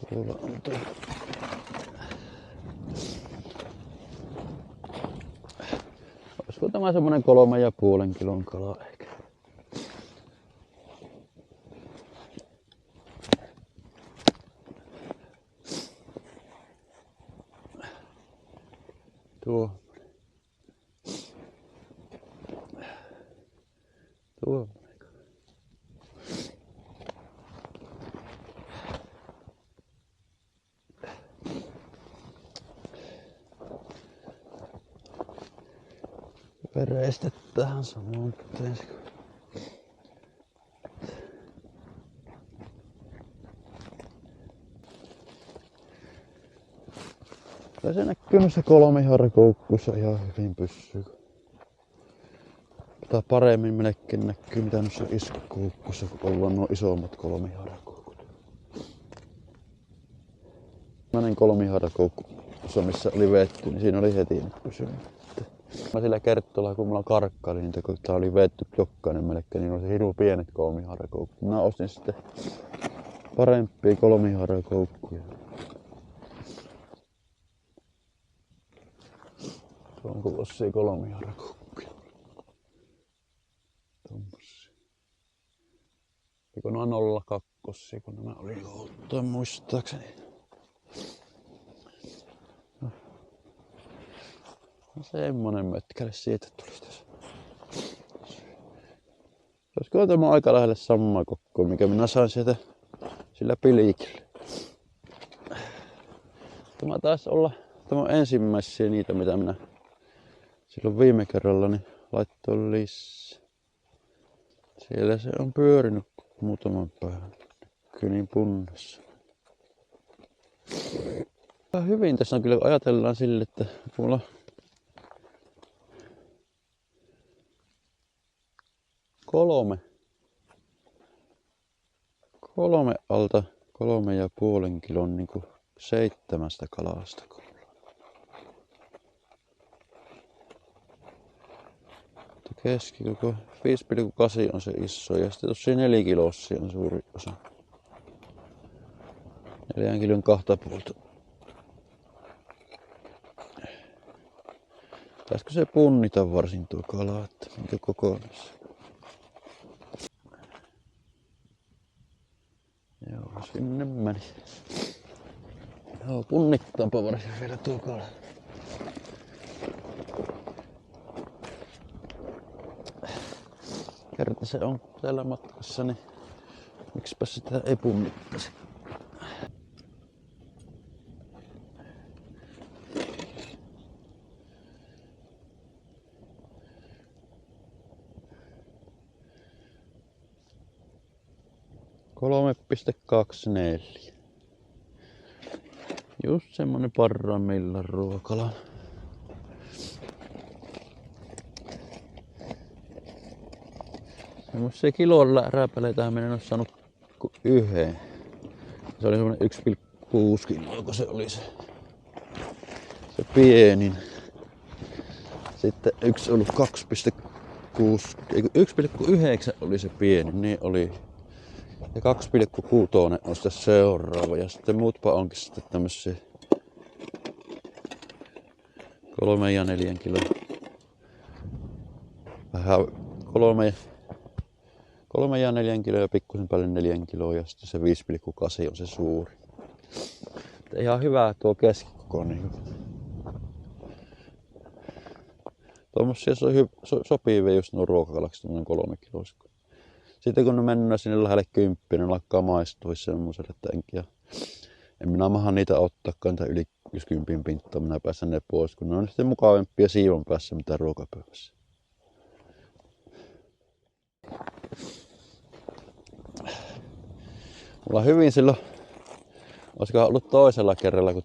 Tuolla on tuo. Olisiko tämä semmonen 3,5 kilon kala ehkä? Tuo. Vereistetään samoin tein. Se näkyy noissa kolmihaarakoukkuissa ihan hyvin pyssyy. Mutta paremmin melkein näkyy mitä noissa iskukoukkuissa, kun ollaan nuo isommat kolmihaarakoukut. Tällainen kolmihaarakoukku, missä oli vetty, niin siinä oli heti pysynyt. Mä sillä kerttoilla, kun mulla karkkaili niitä, kun tää oli vetty jokainen melkein, niin oli se hirveän pienet kolmihaarakoukut. Mä ostin sitten parempia kolmihaarakoukkuja. Tuon kuulossia kolmihaarakoukkuja. Tommosia. Eikö noin 0,2, kun nämä oli joltain muistaakseni. No semmonen mötkäle siitä tulisi tässä. Olisiko tämä aika lähelle samaa kokkoa, mikä minä sain sieltä sillä pilikillä. Tämä taisi olla ensimmäisiä niitä, mitä minä silloin viime kerralla niin laittoin lisää. Siellä se on pyörinyt muutaman päivän. Kyllä niin punnassa. Hyvin tässä on kyllä ajatellaan sille, että mulla kolme 3,5 kilon niinku 7 kalasta. Keskikoko 5,8 on se iso ja sitten tossa 4 kilossia on suuri osa. 4 kilon 2,5. Pitäisikö se punnita varsin tuo kala, että minkä kokoinen se. Joo, sinne meni. Joo, punnittaanpa varsin vielä tuo kala. Kerta se on täällä matkassa, niin miksipä sitä ei punnittaisi. $3,24. Just semmonen parhaimmillaan ruokala. Semmosia kilolla rääpäleitä minä en oo saanut kuin yhden. Se oli semmonen 1,6 kiloa, kun se oli se pienin. Sitten yksi ollut 2,6, 1,9 oli se pieni, niin oli. Ja 2,6 on sitten seuraava. Ja sitten muutpa onkin sitten tämmösiä 3 ja 4 kiloa. Vähän 3 ja 4 kiloa ja pikkusen päälle 4 kiloa ja sitten se 5,8 on se suuri. Että ihan hyvä tuo keskikoko niin. Tuommoisia sopivia just nuo ruokakalaksi, tämmönen 3 kiloisko. Sitten kun ne mennään sinne lähelle 10, ne lakkaa maistua semmoselle, että en minä maha niitä ottaakaan niitä yli 10 pinttaa, minä pääsen ne pois, kun ne on sitten mukavempia siivon päässä mitä ruokapöydässä. Mulla hyvin silloin, olisikohan ollut toisella kerralla kun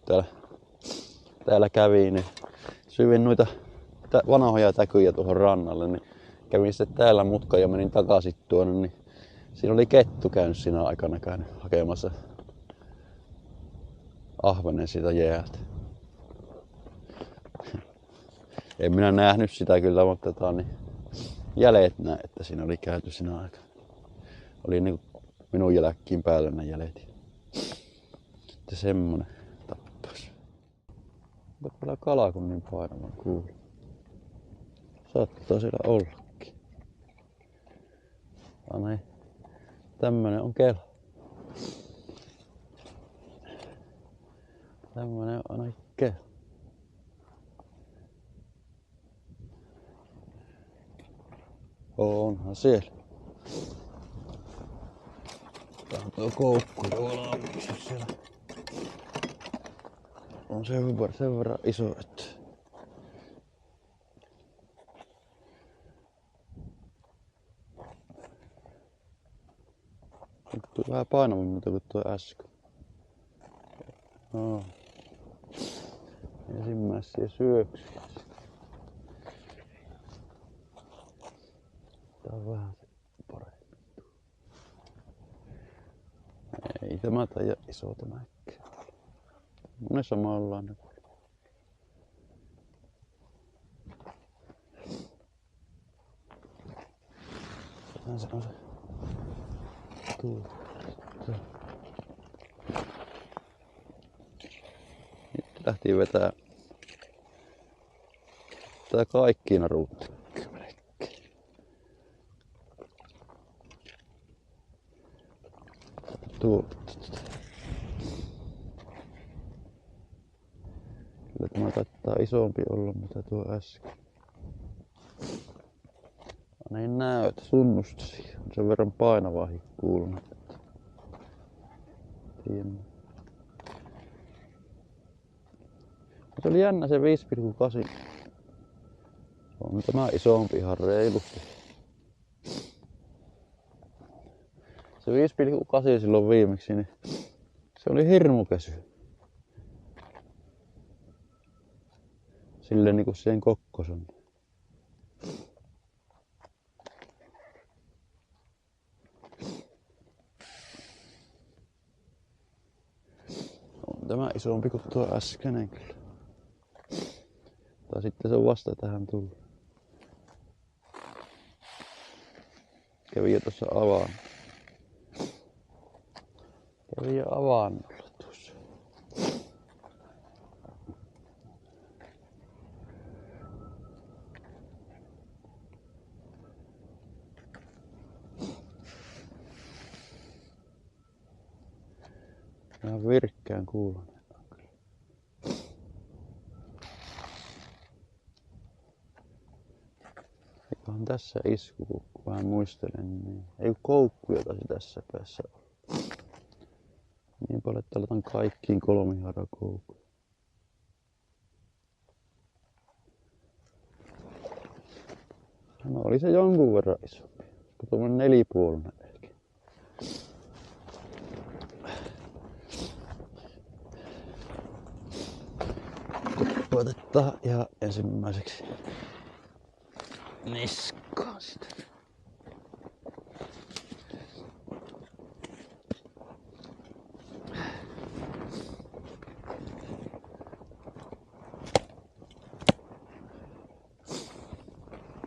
täällä kävin, niin syvin noita vanhoja täkyjä tuohon rannalle, niin kävin sitten täällä mutkan ja menin takaisin tuonne, niin siinä oli kettu käynyt siinä aikana käynyt hakemassa ahvenen siitä jäältä. En minä nähnyt sitä kyllä, mutta niin jäljet näin, että siinä oli käyty siinä aikana. Oli niinku minun jälkkiin päällä ne jäljet. Että semmonen tappaus. Mutta kyllä kala kun niin painavan kuuluu. Saattaa siellä ollakin. Anei. Tämmönen on kela. Tämmönen on aina kela. Onhan siellä. Tää on tuo koukku tuolla alussa siellä. On sen verran iso, että tuo vähän painavammilta kuin tuo äsken. No. Ensimmäisiä syöksyjä. Tää on vähän parempi. Ei tämä taida iso tämäkään. Ne samanlainen. Se on se. Tuo. Nyt lähti vetää tää kaikki naruutti. Tuo. Kyllä tämä taitaa isompi olla mitä tuo äsken. Ei näytä sunnusta siihen. On sen verran painavaakin kuulunut. Tiedän. Se oli jännä se 5,8. On tämä isompi ihan reilusti. Se 5,8 silloin viimeksi, niin se oli hirmukesy. Silleen niinku siihen kokkosen. tämä isompi kuin tuo äskeinen kyllä. Tai sitten se on vasta tähän tullut. Kävi jo tuossa avannolla tuossa. Ihan virkkään kuulonen. Eiköhän tässä isku, kun vähän muistelen, niin ei koukkuja taisi tässä päässä olla. Niin paljon, että aletaan kaikkiin kolmihaarakoukkuja. No oli se jonkun verran isompi. Olisiko tuommoinen nelipuolinen ehkä. Koetetaan ihan ensimmäiseksi niskaan sitä.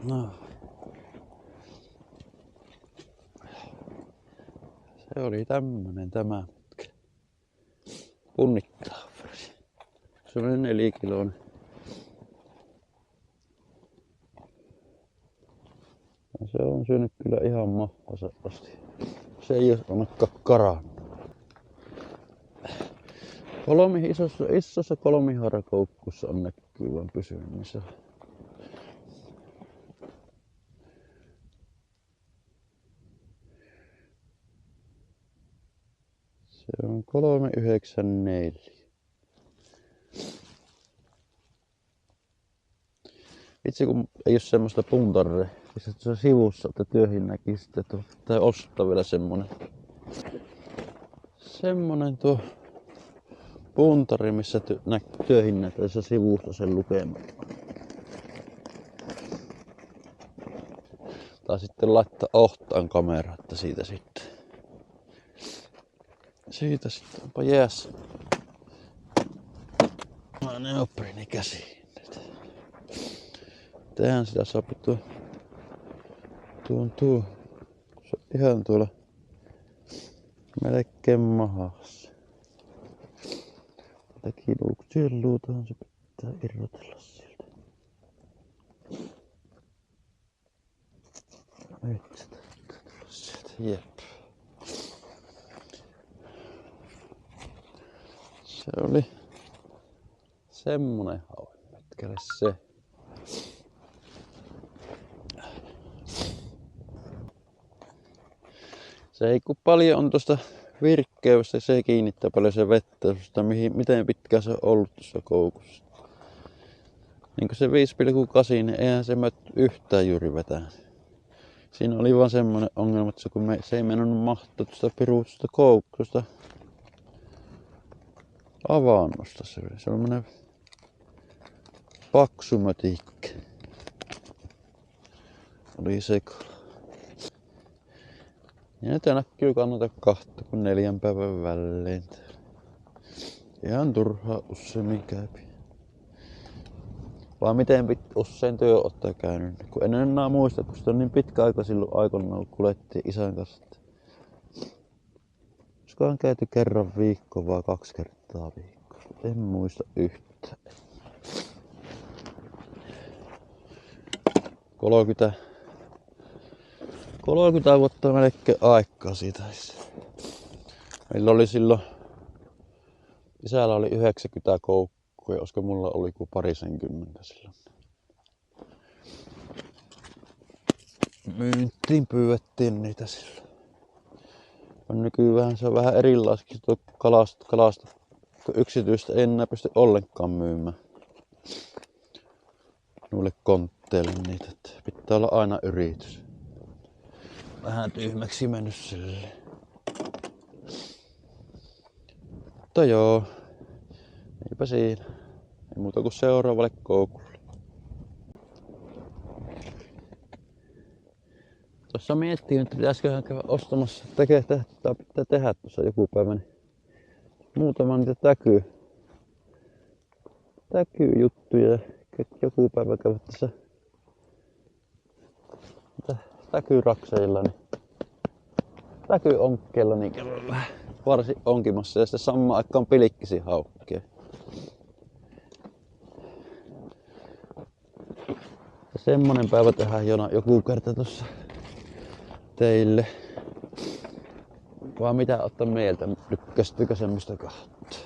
No. Se oli tämmönen tämä punnikkalauferi. Semmonen 4 kiloinen. Ja se on syönyt kyllä ihan mahtansa asti. Se ei oo ainakaan karannut. Isossa kolmihaarakoukkussa on näkyy vaan pysynyt, niin se on 394. Itse kun ei oo semmoista puntarre, se on sivussa, että työhin näki sitten tai ostaa vielä semmonen tuo puntari, missä työhin näkee se sivusta sen lukeman. Tai sitten laittaa ohtaan kamera, että siitä sitten onpa jäässä. Mä neoprini käsiin. Tehän sitä saa tuon. Se on ihan tuolla melkein mahassa. Tätä kinuuksien luutahan se pitää irrotella sieltä. Nyt sitä pitää tulla sieltä. Jep. Se oli semmonen hauenmetkäle se. Se ei kun paljon on tuosta virkkeystä, se kiinnittää paljon se vettä, miten pitkään se on ollut tuossa koukussa. Niin kuin se 5,8, niin eihän se yhtään juuri vetää. Siinä oli vaan semmoinen ongelma, että se ei mennyt mahtua tuosta piruutusta koukkusta avannosta. Se oli semmoinen paksu mötikkä. Oli sekoilla. Ja nyt näkyy kannata kahta kuin 4 päivän välein. Ihan turhaa useammin käypi. Vaan miten usein työottaa käynyt. Kun en enää muista, kun sitä on niin pitkä aika silloin aikoinaan, kun kuljettiin isän kanssa. Olisikohan käyty kerran viikko vai 2 kertaa viikkoa. En muista yhtään. 30 vuotta melkein aikaa siitä. Meillä oli silloin, isällä oli 90 koukkua ja olisiko mulla oli kuin 20 silloin. Myyntiin pyydettiin niitä silloin. Nykyään se on vähän erilaisesti tuo kalasta, kun yksityistä ei enää pysty ollenkaan myymään. Noille kontteille niitä, että pitää olla aina yritys. Vähän tyhmäksi mennyt silleen. Mutta joo, eipä siinä. Ei muuta kuin seuraavalle koukulle. Tuossa miettii, että pitäisiköhän käydä ostamassa, pitää tehdä tuossa joku päivä. Niin muutama niitä täkyy. täkyjuttuja. Joku päivä käydä tässä täkyrakseilla, niin täkyonkkeilla niin käydä vähän varsin onkimassa ja sitten samaan aikaan pilkkisi haukkia. Ja semmonen päivä tehdään joku kerta tossa teille. Vaan mitä ottaa mieltä, tykkästyykö semmoista kahta?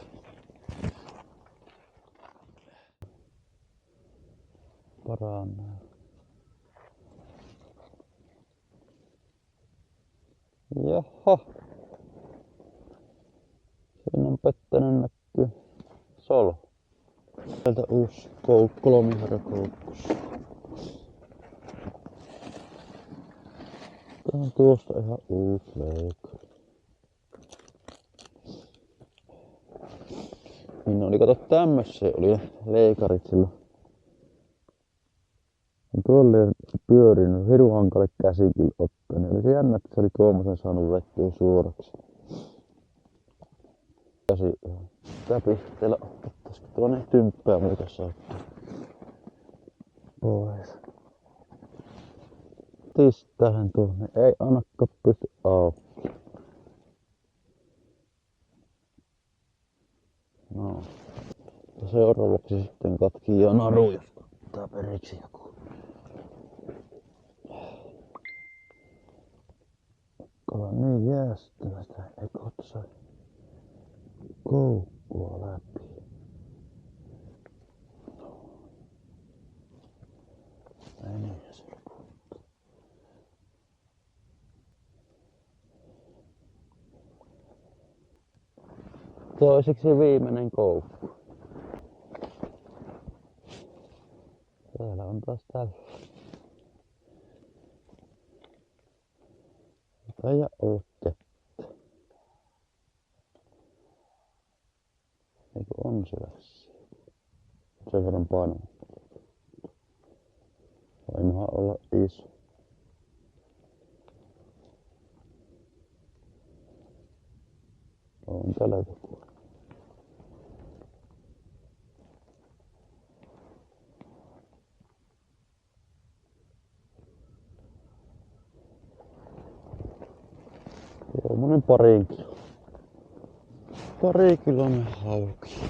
Paranee. Jaha. Siinä on pettänyt näkyy solo. Täältä uusi kolmiharjakoukkus. Tää on tuosta ihan uusi leikko. Niin oli kato tämmössä oli ne leikarit silloin. Tuolle pyörinyt hirveän hankala käsikin ottaa. Niin oli se jännä, että se oli tuommoisen saanut vettyä suoraksi. Käsi ihan täpisteellä ottaisiko tuonne tymppää muuta saattaa pois. Tistähän tuonne, ei annakka pysty auki. No. Ja seuraavaksi sitten katkii jo naru, jos ottaa periksi joku. Kala niin jäästymästä, eikö otsa koukkua läpi. Ei niin se puhuttu. Toiseksi viimeinen koukku. Täällä on taas täällä. Ei ollut kettä. Eikö on syvässä? Sen verran painaa. Voimahan olla iso. On täällä joku. Tuommoinen pari kiloinen hauki.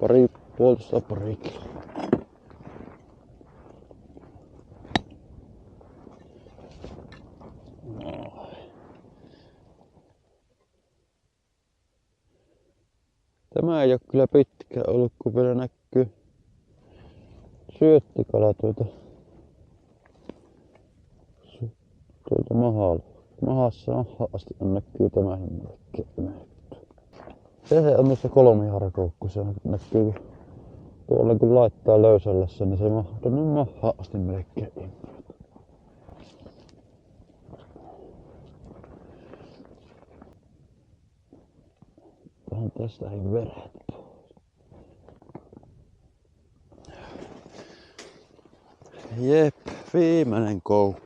Pari kiloa. Tämä ei oo kyllä pitkä ollut, kun vielä näkyy syöttikala tuolta mahalla. Mahassa asti näkyy tämä himmelekkeä. Se on noissa kolmiharjakoukku, se näkyy tuolla kun laittaa löysällä sen, niin se mahtuu niin mahaan asti melkein ympärät. Vähän tästä ei veret pois. Jep, viimeinen koukku.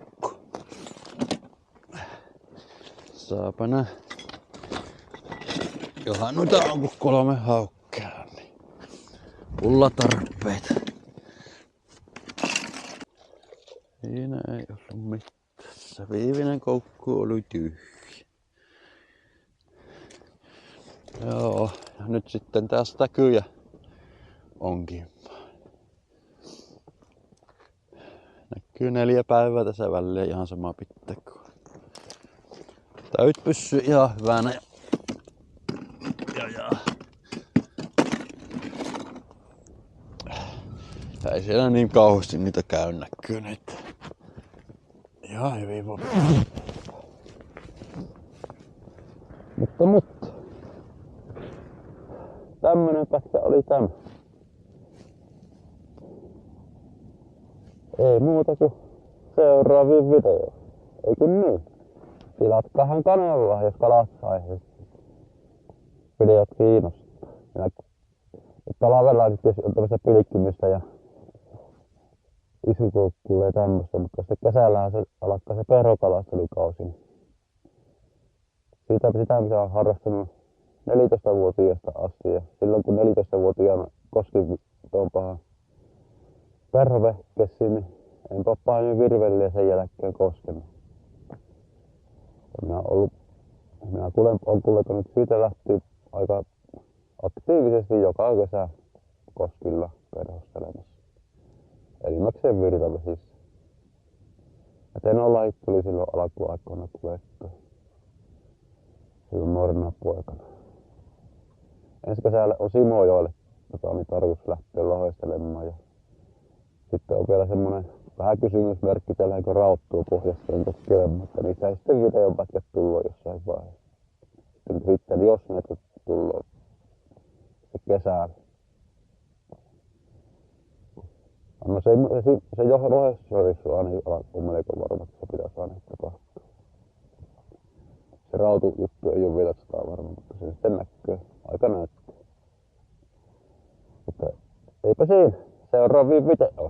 Saapa nää. Johan noita on kun 3 haukkea, niin mulla tarpeita. Siinä ei ollut mitään. Se viimeinen koukku oli tyhjä. Joo, ja nyt sitten taas täkyjä onkin. Näkyy 4 päivää tässä väliin, ihan sama pitää kuin. Täyt pysyy ihan hyvänä. Ja ei siellä niin kauheasti niitä käy näkyy nyt. Ihan hyvin voi. Mutta. Tämmönen pätkä oli tämä. Ei muuta kuin seuraaviin videoihin. Eikö niin? Tilatkaahan kanavaa, jos kalastusaiheesta videot kiinnostaa. Talvella nyt on tämmöistä pilkkimistä ja isukoukkua ja tämmöistä, mutta sitten kesällähän se alkaa se perhokalastelukausi. Sitä mitä on harrastanut 14-vuotiaasta asti. Ja silloin kun 14-vuotiaana koskin tuon pahan perhovehkessiin, niin enpä ole pahemmin virvelliä sen jälkeen koskenut. Ja minä olen kuljetanut siitä lähtien aika aktiivisesti joka kesä koskilla perhostelemassa. Enimmäkseen virtavesissä. Ja Tenolahit tuli silloin alkuaikoina kuljettua. Silloin nuorena poikana. Ensi kesällä on Simojoelle niin tarkoitus lähteä lohestelemaan. Ja sitten on vielä semmonen vähän kysymysmerkki, tälläkö rauttuu pohjasta koskelemaan, että niistä ei sitten videopätkät tullut jossain vaiheessa. Sitten jos näitä tullut kesällä. No se lohessorissu on melko varma, että se pitäisi aina tapahtua. Se rautujuttu ei ole vielä 100 varma, mutta se sitten näkyy. Aika näyttää. Mutta eipä siinä. Seuraaviin video.